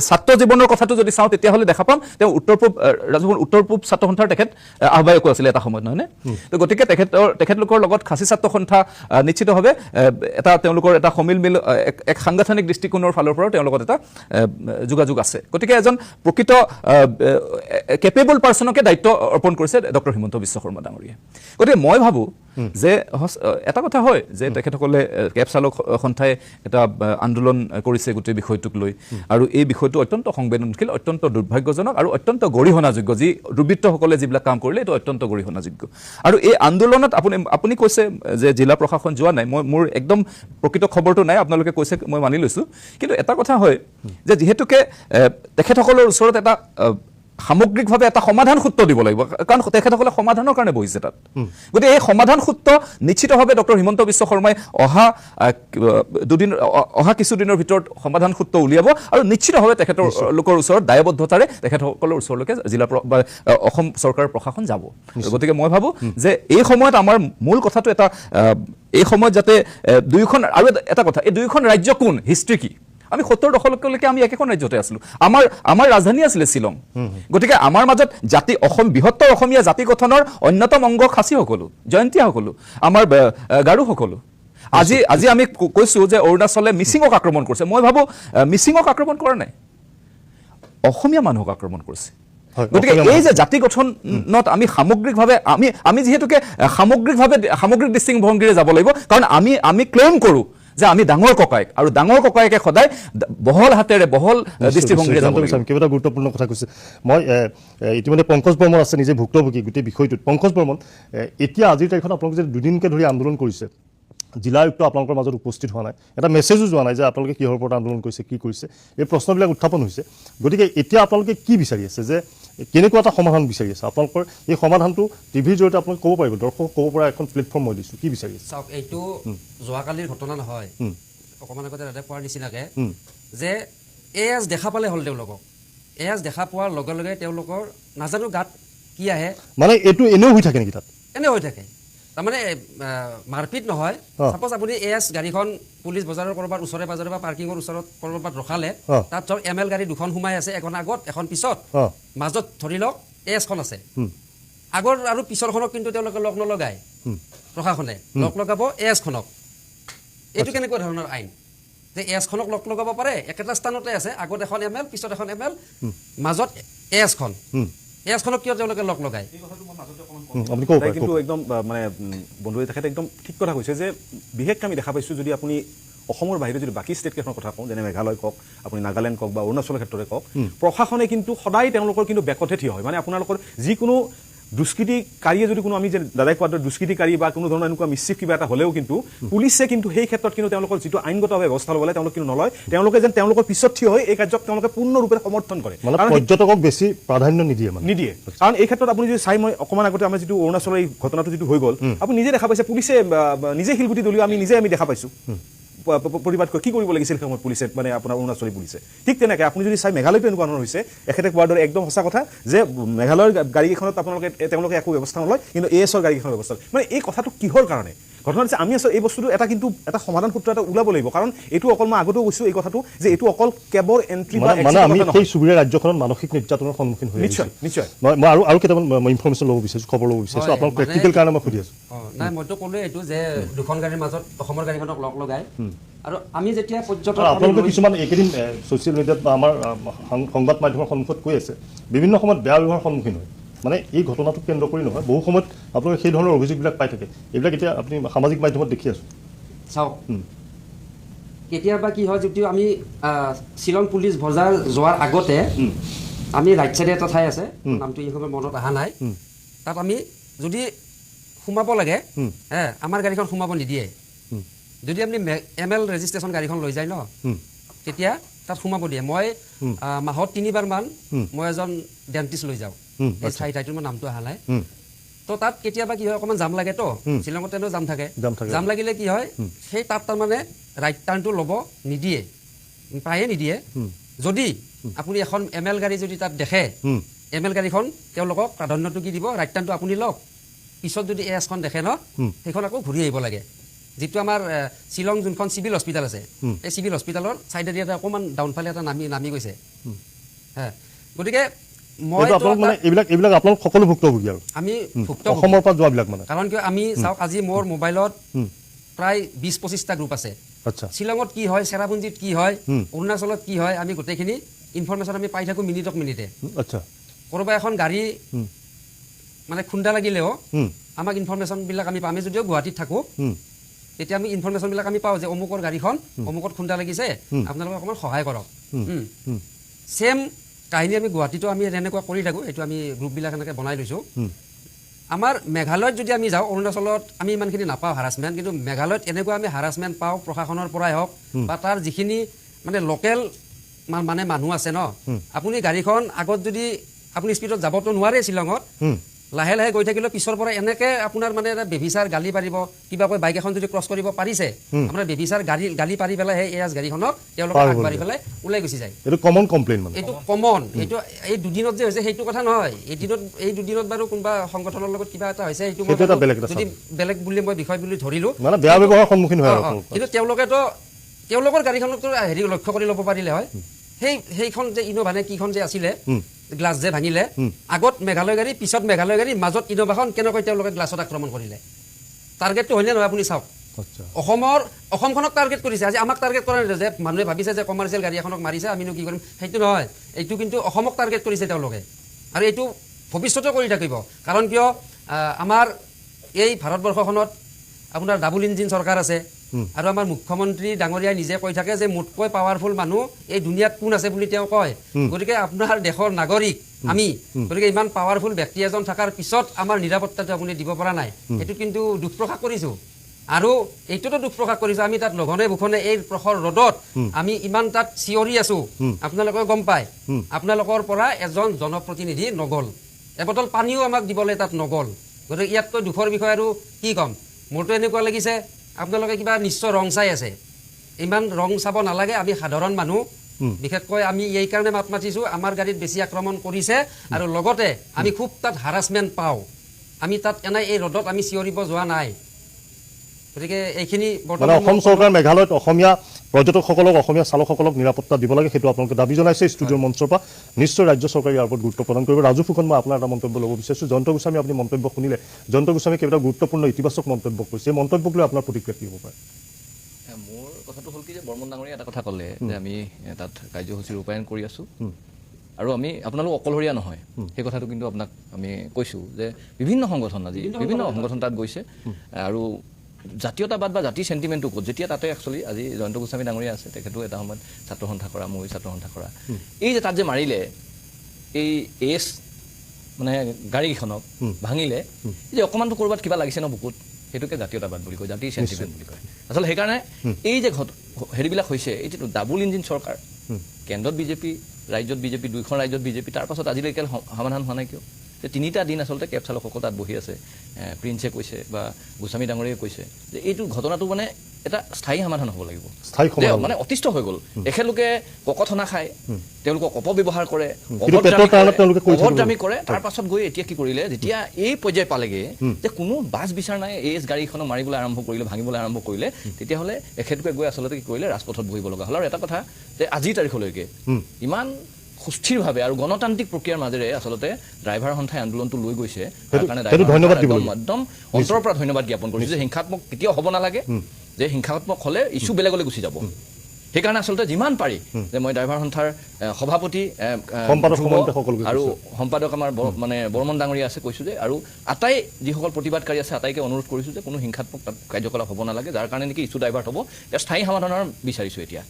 ছাত্ৰ জীৱনৰ কথাটো যদি চাওঁ, তেতিয়াহ'লে দেখা পাম তেওঁ উত্তৰ পূব ছাত্ৰ সন্থাৰ তেখেত আহ্বায়কো আছিলে এটা সময়ত, নহয়নে? তো গতিকে তেখেতলোকৰ লগত খাচী ছাত্ৰ সন্থা নিশ্চিতভাৱে তেওঁলোকৰ এটা সমিল মিল এক সাংগঠনিক দৃষ্টিকোণৰ ফালৰ পৰাও তেওঁৰ লগত এটা যোগাযোগ আছে। গতিকে এজন প্ৰকৃত কেপেবল পাৰ্চনকে দায়িত্ব অৰ্পণ কৰিছে ডক্টৰ হিমন্ত বিশ্ব শৰ্মা ডাঙৰীয়াই। গতিকে মই ভাবোঁ যে এটা কথা হয় যে তেখেতসকলে কেব চালক সন্থাই এটা আন্দোলন কৰিছে গোটেই বিষয়টোক লৈ, আৰু এই বিষয়টো অত্যন্ত সংবেদনশীল, অত্যন্ত দুৰ্ভাগ্যজনক আৰু অত্যন্ত গৰিহণাযোগ্য। যি দুৰ্বৃত্তসকলে যিবিলাক কাম কৰিলে এইটো অত্যন্ত গৰিহণাযোগ্য। আৰু এই আন্দোলনত আপুনি কৈছে যে জিলা প্ৰশাসন যোৱা নাই, মোৰ একদম প্ৰকৃত খবৰটো নাই, আপোনালোকে কৈছে মই মানি লৈছোঁ। কিন্তু এটা কথা হয় যে যিহেতুকে তেখেতসকলৰ ওচৰত এটা সামগ্ৰিকভাৱে এটা সমাধান সূত্ৰ দিব লাগিব, কাৰণ তেখেতসকলে সমাধানৰ কাৰণে বহিছে তাত। গতিকে এই সমাধান সূত্ৰ নিশ্চিতভাৱে ডক্টৰ হিমন্ত বিশ্ব শৰ্মাই অহা কিছুদিনৰ ভিতৰত সমাধান সূত্ৰ উলিয়াব, আৰু নিশ্চিতভাৱে তেখেতলোকৰ ওচৰত দায়বদ্ধতাৰে তেখেতসকলৰ ওচৰলৈকে বা অসম চৰকাৰৰ প্ৰশাসন যাব। গতিকে মই ভাবোঁ যে এই সময়ত আমাৰ মূল কথাটো এই সময়ত যাতে আৰু এটা কথা, এই দুয়োখন ৰাজ্য কোন, হিষ্ট্ৰী কি? আমি 70 দশকলৈকে আমি একেখন ৰাজ্যতে আছিলোঁ। আমাৰ ৰাজধানী আছিলে শ্বিলং। গতিকে আমাৰ মাজত বৃহত্তৰ অসমীয়া জাতি গঠনৰ অন্যতম অংগ খাচীসকলো, জয়ন্তীয়াসকলো, আমাৰ গাৰোসকলো। আজি আমি কৈছোঁ যে অৰুণাচলে মিচিঙক আক্ৰমণ কৰিছে। মই ভাবোঁ মিচিঙক আক্ৰমণ কৰা নাই, অসমীয়া মানুহক আক্ৰমণ কৰিছে। গতিকে এই যে জাতি গঠনত আমি সামগ্ৰিকভাৱে আমি যিহেতুকে সামগ্ৰিক দৃষ্টিভংগীৰে যাব লাগিব, কাৰণ আমি ক্লেইম কৰোঁ যে আমি ডাঙৰ ককায়েক, আৰু ডাঙৰ ককায়েকে সদায় বহল হাতেৰে বহল দৃষ্টিভংগীৰে যাব লাগিব। কেইবাটা গুৰুত্বপূৰ্ণ কথা কৈছে। মই ইতিমধ্যে পংকজ বৰ্মন আছে, নিজে ভুক্তভোগী গোটেই বিষয়টোত। পংকজ বৰ্মন, এতিয়া আজিৰ তাৰিখত আপোনালোকে যে দুদিনকৈ ধৰি আন্দোলন কৰিছে, জিলা আয়ুক্ত আপোনালোকৰ মাজত উপস্থিত হোৱা নাই, এটা মেছেজো যোৱা নাই যে আপোনালোকে কিহৰ ওপৰত আন্দোলন কৰিছে, কি কৰিছে, এই প্ৰশ্নবিলাক উত্থাপন হৈছে। গতিকে এতিয়া আপোনালোকে কি বিচাৰি আছে, যে কেনেকুৱা এটা সমাধান বিচাৰি আছে? আপোনালোকৰ এই সমাধানটো টিভিৰ জৰিয়তে আপোনালোকে ক'ব পাৰিব, দৰ্শকক ক'ব পৰা এখন প্লেটফৰ্ম মই দিছোঁ, কি বিচাৰি আছে? চাওক, এইটো যোৱাকালিৰ ঘটনা নহয়, অকণমান আগতে তাতে কোৱাৰ নিচিনাকৈ যে এজ দেখা পালে হ'ল তেওঁলোকক, এজ দেখা পোৱাৰ লগে লগে তেওঁলোকৰ নাজানো গাত কি আহে, মানে এইটো এনেও হৈ থাকে নেকি? তাত এনে হৈ থাকে, তাৰমানে মাৰপিট নহয়। চাপ'জ আপুনি এজ গাড়ীখন পুলিচ বজাৰৰ ক'ৰবাত ওচৰে পাজৰে বা পাৰ্কিঙৰ ওচৰত ক'ৰবাত ৰখালে, তাত ধৰক ML গাড়ী দুখন সোমাই আছে, এখন আগত এখন পিছত, মাজত ধৰি লওক এজখন আছে, আগৰ আৰু পিছৰখনক কিন্তু তেওঁলোকে লগ নলগায়, প্ৰশাসনে লগ লগাব এজখনক। এইটো কেনেকুৱা ধৰণৰ আইন যে এজখনক লগ লগাব পাৰে? একেটা স্থানতে আছে, আগত এখন ML, পিছত এখন ML, মাজত এজখনক কিয় তেওঁলোকে লগ লগায়? কিন্তু একদম মানে বন্ধুৱে তেখেতে একদম ঠিক কথা কৈছে যে বিশেষকৈ আমি দেখা পাইছোঁ, যদি আপুনি অসমৰ বাহিৰে যদি বাকী ষ্টেটকেইখনৰ কথা কওঁ, যেনে মেঘালয় কওক, আপুনি নাগালেণ্ড কওক বা অৰুণাচলৰ ক্ষেত্ৰতে কওক, প্ৰশাসনে কিন্তু সদায় তেওঁলোকৰ কিন্তু বেকতে থিয় হয়। মানে আপোনালোকৰ যিকোনো দুষ্কৃতিকাৰীয়ে যদি কোনো, আমি যে দাদাই কোৱাৰ দৰে দুষ্কৃতিকাৰী বা কোনো ধৰণৰ এনেকুৱা মিশ্ৰিত কিবা এটা হ'লেও কিন্তু পুলিচে কিন্তু সেই ক্ষেত্ৰত কিন্তু তেওঁলোকৰ যিটো আইনগত ব্যৱস্থা ল'ব লাগে তেওঁলোকে কিন্তু নলয়। তেওঁলোকে যেন তেওঁলোকৰ পিছত থিয় হৈ এই কাৰ্যক তেওঁলোকে পূৰ্ণৰূপে সমৰ্থন কৰে, পৰ্যটকক বেছি প্ৰাধান্য নিদিয়ে। কাৰণ এই ক্ষেত্ৰত আপুনি যদি চাই, মই অকণমান আগতে আমাৰ যিটো অৰুণাচলৰ এই ঘটনাটো যিটো হৈ গ'ল, আপুনি নিজে দেখা পাইছে, পুলিচে নিজে শিলগুটি দলিওৱা আমি দেখা পাইছোঁ। প্ৰতিবাদ কি কৰিব লাগিছিল সময়ত পুলিচে, মানে আপোনাৰ অৰুণাচলী পুলিচে। ঠিক তেনেকৈ আপুনি যদি চাই মেঘালয়তো এনেকুৱা ধৰণৰ হৈছে, এখেতে কোৱাৰ দৰে একদম সঁচা কথা যে মেঘালয়ৰ গাড়ীকেইখনত তেওঁলোকে একো ব্যৱস্থা নলয়, কিন্তু ASৰ গাড়ীকেইখনৰ ব্যৱস্থা। মানে এই কথাটো কিহৰ কাৰণে? ঘটনা হৈছে আমি আছোঁ এই বস্তুটো কিন্তু এটা সমাধান সূত্ৰ এটা ওলাব লাগিব, কাৰণ এইটো অকল মই আগতেও কৈছোঁ এই কথাটো যে এইটো অকল কেৱল এণ্ট্ৰি বা মানে আমি সেই চুবুৰীয়া ৰাজ্যখনত মানসিক নিৰ্যাতনৰ সন্মুখীন হৈ নিশ্চয়। মই আৰু কেইটামান ইনফৰমেশ্যন ল'ব বিচাৰিছোঁ, খবৰ ল'ব বিচাৰিছোঁ, আপোনাক প্ৰেক্টিকেল কাৰণে মই সুধি আছোঁ। নাই, মইতো ক'লোৱে এইটো যে দুখন গাড়ীৰ মাজত অসমৰ গাড়ীখনক লগ লগাই, আৰু আমি যেতিয়া পৰ্যটন, আপোনালোকে কিছুমান এইকেইদিন ছ'চিয়েল মিডিয়াত বা আমাৰ সংবাদ মাধ্যমৰ সন্মুখত কৈ আছে, বিভিন্ন সময়ত বেয়া ব্যৱহাৰৰ সন্মুখীন হয়। মানে এই ঘটনাটোক কেন্দ্ৰ কৰি নহয়, বহু সময়ত আপোনালোকে সেই ধৰণৰ অভিযোগবিলাক পাই থাকে, এইবিলাক এতিয়া আপুনি সামাজিক মাধ্যমত দেখি আছোঁ। চাওক, কেতিয়াবা কি হয়, যদিও আমি শ্বিলং পুলিচ বজাৰ যোৱাৰ আগতে আমি ৰাইট চাইডে এটা ঠাই আছে, নামটো এই সময় মনত অহা নাই, তাত আমি যদি সোমাব লাগে, আমাৰ গাড়ীখন সোমাব নিদিয়ে। যদি আপুনি ML ৰেজিষ্ট্ৰেশ্যন গাড়ীখন লৈ যায় ন, তেতিয়া তাত সোমাব দিয়ে মই মাহত 3বাৰ মান মই এজন ডেণ্টিষ্ট লৈ যাওঁ এই ঠাইটোৰ মোৰ নামটো অহা নাই তো তাত কেতিয়াবা কি হয় অকণমান জাম লাগে তো শ্বিলঙত তেনেও জাম থাকে জাম লাগিলে কি হয় সেই তাত তাৰমানে ৰাইট টাৰ্ণটো ল'ব নিদিয়ে প্ৰায়ে নিদিয়ে যদি আপুনি এখন ML গাড়ী যদি তাত দেখে ML গাড়ীখন তেওঁলোকক প্ৰাধান্যটো কি দিব ৰাইট টাৰ্ণটো আপুনি লওক পিছত যদি এছখন দেখে ন সেইখন আকৌ ঘূৰি আহিব লাগে যিটো আমাৰ শ্বিলং যোনখন চিভিল হস্পিটেল আছে এই চিভিল হস্পিটেলৰ চাইডেদি এটা অকণমান ডাউনফালে এটা নামি গৈছে হা গতিকে মই মানে এইবিলাক আপোনালোক সকলো ভুক্তভোগী আৰু আমি ভুক্ত অসমৰ পৰা যোৱাবিলাক মানে কাৰণ কিয় আমি চাওক আজি মোৰ মোবাইলত প্ৰায় 20-25টা গ্ৰুপ আছে আচ্ছা শ্বিলঙত কি হয় চেৰাপুঞ্জীত কি হয় অৰুণাচলত কি হয় আমি গোটেইখিনি ইনফৰমেশ্যন আমি পাই থাকোঁ মিনিটে আচ্ছা কোনোবা এখন গাড়ী মানে খুন্দা লাগিলেও আমাক ইনফৰমেশ্যনবিলাক আমি পাম যদিও গুৱাহাটীত থাকোঁ তেতিয়া আমি ইনফৰমেশ্যনবিলাক আমি পাওঁ যে অমুকৰ গাড়ীখন অমুকত খুন্দা লাগিছে আপোনালোকে অকণমান সহায় কৰক ছেম কাহিনী আমি গুৱাহাটীতো আমি এনেকুৱা কৰি থাকোঁ এইটো আমি গ্ৰুপবিলাক এনেকৈ বনাই লৈছোঁ আমাৰ মেঘালয়ত যদি আমি যাওঁ অৰুণাচলত আমি ইমানখিনি নাপাওঁ হাৰাছমেণ্ট কিন্তু মেঘালয়ত এনেকুৱা আমি হাৰাছমেণ্ট পাওঁ প্ৰশাসনৰ পৰাই হওক বা তাৰ যিখিনি মানে লোকেল মানে মানুহ আছে ন আপুনি গাড়ীখন আগত যদি আপুনি স্পীডত যাবতো নোৱাৰে শ্বিলঙত লাহে লাহে গৈ থাকিলে পিছৰ পৰা এনেকৈ আপোনাৰ মানে এটা বেবিচাৰ গালি পাৰিব কিবাকৈ বাইক এখন যদি ক্ৰছ কৰিব পাৰিছে আপোনাৰ বেবিচাৰ গালি পাৰি পেলাই সেই এয়াজ গাড়ীখনক তেওঁলোকে আগবাঢ়ি পেলাই ওলাই গুচি যায় এইটো কমন কমপ্লেইন মানে এইটো কমন এইটো এই দুদিনত যে হৈছে সেইটো কথা নহয় এই দুদিনত বাৰু কোনোবা সংগঠনৰ লগত কিবা এটা হৈছে সেইটো যদি বেলেগ বুলি মই বিষয় বুলি ধৰিলোঁ মানে বেয়া ব্যৱহাৰৰ সন্মুখীন হয় কিন্তু তেওঁলোকেতো তেওঁলোকৰ গাড়ীখনকতো হেৰি লক্ষ্য কৰি ল'ব পাৰিলে হয় সেইখন যে ইনোভা নে কিখন যে আছিলে গ্লাছ যে ভাঙিলে আগত মেঘালয় গাড়ী পিছত মেঘালয় গাড়ী মাজত ইনোভাখন কেনেকৈ তেওঁলোকে গ্লাছত আক্ৰমণ কৰিলে টাৰ্গেটটো হয়নে নহয় আপুনি চাওক অসমখনক টাৰ্গেট কৰিছে আজি আমাক টাৰ্গেট কৰা নাই যে মানুহে ভাবিছে যে কমাৰ্চিয়েল গাড়ী এখনক মাৰিছে আমিনো কি কৰিম সেইটো নহয় এইটো কিন্তু অসমক টাৰ্গেট কৰিছে তেওঁলোকে আৰু এইটো ভৱিষ্যতেও কৰি থাকিব কাৰণ কিয় আমাৰ এই ভাৰতবৰ্ষখনত আপোনাৰ ডাবল ইঞ্জিন চৰকাৰ আছে আৰু আমাৰ মুখ্যমন্ত্ৰী ডাঙৰীয়াই নিজে কৈ থাকে যে মোতকৈ পাৱাৰফুল মানুহ এই দুনিয়াত কোন আছে বুলি তেওঁ কয় গতিকে আপোনাৰ দেশৰ নাগৰিক আমি গতিকে ইমান পাৱাৰফুল ব্যক্তি এজন থকাৰ পিছত আমাৰ নিৰাপত্তাটো আপুনি দিব পৰা নাই এইটো কিন্তু দুখ প্ৰকাশ কৰিছোঁ আৰু এইটোতো দুখ প্ৰকাশ কৰিছোঁ আমি তাত লঘনে ভূষণে এই প্ৰখৰ ৰ'দত আমি ইমান তাত চিঞৰি আছোঁ আপোনালোকে গম পায় আপোনালোকৰ পৰা এজন জনপ্ৰতিনিধি নগ'ল এবটল পানীও আমাক দিবলৈ তাত নগ'ল গতিকে ইয়াতকৈ দুখৰ বিষয় আৰু কি ক'ম মোৰতো এনেকুৱা লাগিছে আপোনালোকে কিবা নিশ্চয় ৰং চাই আছে ইমান ৰং চাব নালাগে আমি সাধাৰণ মানুহ বিশেষকৈ আমি এই কাৰণে মাত মাতিছোঁ আমাৰ গাড়ীত বেছি আক্ৰমণ কৰিছে আৰু লগতে আমি খুব তাত হাৰাছমেণ্ট পাওঁ আমি তাত এনে এই ৰ'দত আমি চিঞৰিব যোৱা নাই গতিকে এইখিনি মানে অসম চৰকাৰ মেঘালয়ত অসমীয়া পৰ্যটকসকলক অসমীয়া চালকসকলক নিৰাপত্তা দিব লাগে সেইটো আপোনালোকে দাবী জনাইছে ষ্টুডিঅ'ৰ মঞ্চৰ পৰা নিশ্চয় ৰাজ্য চৰকাৰে ইয়াৰ ওপৰত গুৰুত্ব প্ৰদান কৰিব ৰাজু ফুকন মই আপোনাৰ এটা মন্তব্য ল'ব বিচাৰিছোঁ জয়ন্ত গোস্বামী আপুনি মন্তব্য শুনিলে জয়ন্ত গোস্বামী কেইবাটা গুৰুত্বপূৰ্ণ ইতিবাচক মন্তব্য কৰিছে এই মন্তব্যক লৈ আপোনাৰ প্ৰতিক্ৰিয়া কি হ'ব পাৰে মোৰ কথাটো হ'ল কি যে বৰ্মন ডাঙৰীয়া এটা কথা ক'লে যে আমি তাত কাৰ্যসূচী ৰূপায়ণ কৰি আছোঁ আৰু আমি আপোনালোক অকলশৰীয়া নহয় সেই কথাটো কিন্তু আপোনাক আমি কৈছোঁ যে বিভিন্ন সংগঠন তাত গৈছে আৰু জাতীয়তাবাদ বা জাতি চেণ্টিমেণ্টটো ক'ত যেতিয়া তাতে একচুৱেলি আজি জয়ন্ত গোস্বামী ডাঙৰীয়া আছে তেখেতো এটা সময়ত ছাত্ৰ সন্থা কৰা মই ছাত্ৰ সন্থা কৰা এই যে তাত যে মাৰিলে এই এছ মানে গাড়ীকেইখনক ভাঙিলে যে অকণমানটো ক'ৰবাত কিবা লাগিছে ন বুকুত সেইটোকে জাতীয়তাবাদ বুলি কয় জাতি চেণ্টিমেণ্ট বুলি কয় আচলতে সেইকাৰণে এই যে হেৰিবিলাক হৈছে এই যিটো ডাবল ইঞ্জিন চৰকাৰ কেন্দ্ৰত বিজেপি ৰাজ্যত বিজেপি দুইখন ৰাজ্যত বিজেপি তাৰ পাছত আজিলৈকে সমাধান হোৱা নাই কিয় যে 3টা দিন আচলতে কেব চালকসকল তাত বহি আছে প্ৰিন্সে কৈছে বা গোস্বামী ডাঙৰীয়াই কৈছে যে এইটো ঘটনাটো মানে এটা স্থায়ী সমাধান হ'ব লাগিব মানে অতিষ্ঠ হৈ গ'ল এখেতলোকে ককথনা খায় তেওঁলোকক অপব্যৱহাৰ কৰে অভদ্ৰামী কৰে তাৰ পাছত গৈ এতিয়া কি কৰিলে যেতিয়া এই পৰ্যায় পালেগৈ যে কোনো বাছ বিচাৰ নাই এই গাড়ীখনক মাৰিবলৈ আৰম্ভ কৰিলে ভাঙিবলৈ আৰম্ভ কৰিলে তেতিয়াহ'লে এখেতলোকে গৈ আচলতে কি কৰিলে ৰাজপথত বহিব লগা হ'ল আৰু এটা কথা যে আজিৰ তাৰিখলৈকে ইমান সুস্থিৰভাৱে আৰু গণতান্ত্ৰিক প্ৰক্ৰিয়াৰ মাজেৰে আচলতে ড্ৰাইভাৰ সন্থাই আন্দোলনটো লৈ গৈছে তাৰ কাৰণে একদম অন্তৰৰ পৰা ধন্যবাদ জ্ঞাপন কৰিছোঁ যে হিংসাত্মক কেতিয়াও হ'ব নালাগে যে হিংসাত্মক হ'লে ইছ্যু বেলেগলৈ গুচি যাব সেইকাৰণে আচলতে যিমান পাৰি যে মই ড্ৰাইভাৰ সন্থাৰ সভাপতি আৰু সম্পাদক আমাৰ মানে বৰ্মন ডাঙৰীয়া আছে কৈছোঁ যে আৰু আটাই যিসকল প্ৰতিবাদকাৰী আছে আটাইকে অনুৰোধ কৰিছোঁ যে কোনো হিংসাত্মক কাৰ্যকলাপ হ'ব নালাগে যাৰ কাৰণে নেকি ইছ্যু ড্ৰাইভাৰ হ'ব ইয়াৰ স্থায়ী সমাধানৰ বিচাৰিছোঁ এতিয়া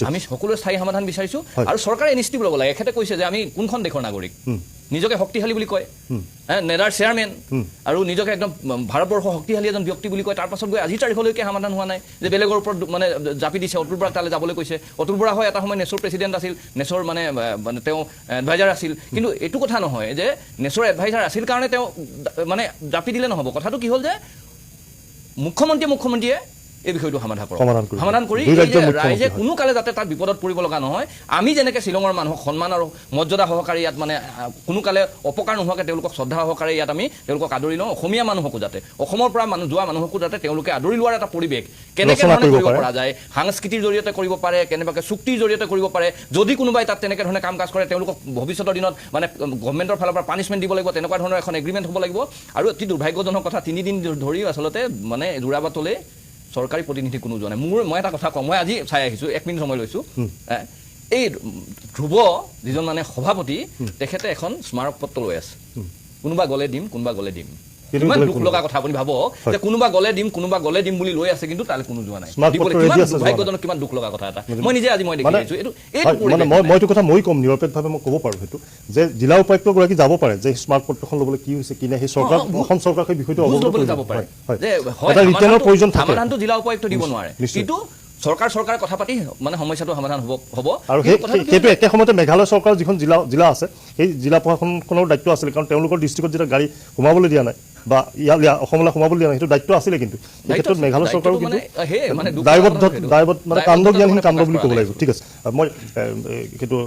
আমি সকলোৱে স্থায়ী সমাধান বিচাৰিছোঁ আৰু চৰকাৰে ইনিচিয়েটিভ ল'ব লাগে এখেতে কৈছে যে আমি কোনখন দেশৰ নাগৰিক নিজকে শক্তিশালী বুলি কয় নেডাৰ চেয়াৰমেন আৰু নিজকে একদম ভাৰতবৰ্ষ শক্তিশালী এজন ব্যক্তি বুলি কয় তাৰ পাছত গৈ আজিৰ তাৰিখলৈকে সমাধান হোৱা নাই যে বেলেগৰ ওপৰত মানে জাপি দিছে অতুল বৰাক তালৈ যাবলৈ কৈছে অতুল বৰা হয় এটা সময় নেচৰ প্ৰেচিডেণ্ট আছিল নেচৰ মানে তেওঁ এডভাইজাৰ আছিল কিন্তু এইটো কথা নহয় যে নেচৰ এডভাইজাৰ আছিল কাৰণে তেওঁ মানে জাপি দিলে নহ'ব কথাটো কি হ'ল যে মুখ্যমন্ত্ৰীয়ে এই বিষয়টো সমাধান কৰি ৰাইজে কোনো কালে যাতে তাত বিপদত পৰিব লগা নহয় আমি যেনেকৈ শ্বিলঙৰ মানুহক সন্মান আৰু মৰ্যাদা সহকাৰে ইয়াত মানে কোনো কালে অপকাৰ নোহোৱাকৈ তেওঁলোকক শ্ৰদ্ধা সহকাৰে ইয়াত আমি তেওঁলোকক আদৰি লওঁ অসমীয়া মানুহকো যাতে অসমৰ পৰা যোৱা মানুহকো যাতে তেওঁলোকে আদৰি লোৱাৰ এটা পৰিৱেশ কেনেকৈ ধৰণে কৰিব পৰা যায় সাংস্কৃতিৰ জৰিয়তে কৰিব পাৰে কেনেবাকৈ চুক্তিৰ জৰিয়তে কৰিব পাৰে যদি কোনোবাই তাত তেনেকৈ ধৰণে কাম কাজ কৰে তেওঁলোকক ভৱিষ্যতৰ দিনত মানে গভৰ্ণমেণ্টৰ ফালৰ পৰা পানিছমেণ্ট দিব লাগিব তেনেকুৱা ধৰণৰ এখন এগ্ৰিমেণ্ট হ'ব লাগিব আৰু অতি দুৰ্ভাগ্যজনক কথা 3 দিন ধৰি আচলতে মানে যোৰাবাটলৈ চৰকাৰী প্ৰতিনিধি কোনো যোৱা নাই মই এটা কথা কওঁ মই আজি চাই আহিছোঁ 1 মিনিট সময় লৈছোঁ এই ধ্ৰুৱ যিজন মানে সভাপতি তেখেতে এখন স্মাৰক পত্ৰ লৈ আছে কোনোবা গ'লে দিম কিমান দুখ লগা কথা আপুনি ভাবক যে কোনোবা গ'লে দিম বুলি লৈ আছে কিন্তু তালৈ কোনো যোৱা নাই দুৰ্ভাগ্যজনক কিমান দুখ লগা কথা এটা মই নিজে আজি মই দেখি আহিছোঁ মই এইটো কথা মই ক'ম নিৰপেক্ষভাৱে মই ক'ব পাৰোঁ সেইটো যে জিলা উপায়ুক্তগৰাকী যাব পাৰে যে স্মাৰ্ট পত্ৰখন ল'বলৈ কি হৈছে কি নাই সেই চৰকাৰ অসম চৰকাৰ সেই বিষয়টো অৱগত যাব পাৰে যে এটা ৰিটাৰ্ণৰ প্ৰয়োজন থাকে সমাধানটো জিলা উপায়ুক্ত দিব নোৱাৰে কিন্তু চৰকাৰে কথা পাতি মানে সমস্যাটো সমাধান হ'ব আৰু সেইটো একে সময়তে মেঘালয় চৰকাৰৰ যিখন জিলা আছে সেই জিলা প্ৰশাসনখনৰ দায়িত্ব আছিলে কাৰণ তেওঁলোকৰ ডিষ্ট্ৰিক্টত যেতিয়া গাড়ী সোমাবলৈ দিয়া নাই বা অসমলৈ সোমাবলৈ দিয়া নাই সেইটো দায়িত্ব আছিলে কিন্তু এই ক্ষেত্ৰত মেঘালয় চৰকাৰো কিন্তু দায়বদ্ধ মানে কাণ্ডজ্ঞানহীন কাণ্ড বুলি ক'ব লাগিব ঠিক আছে মই সেইটো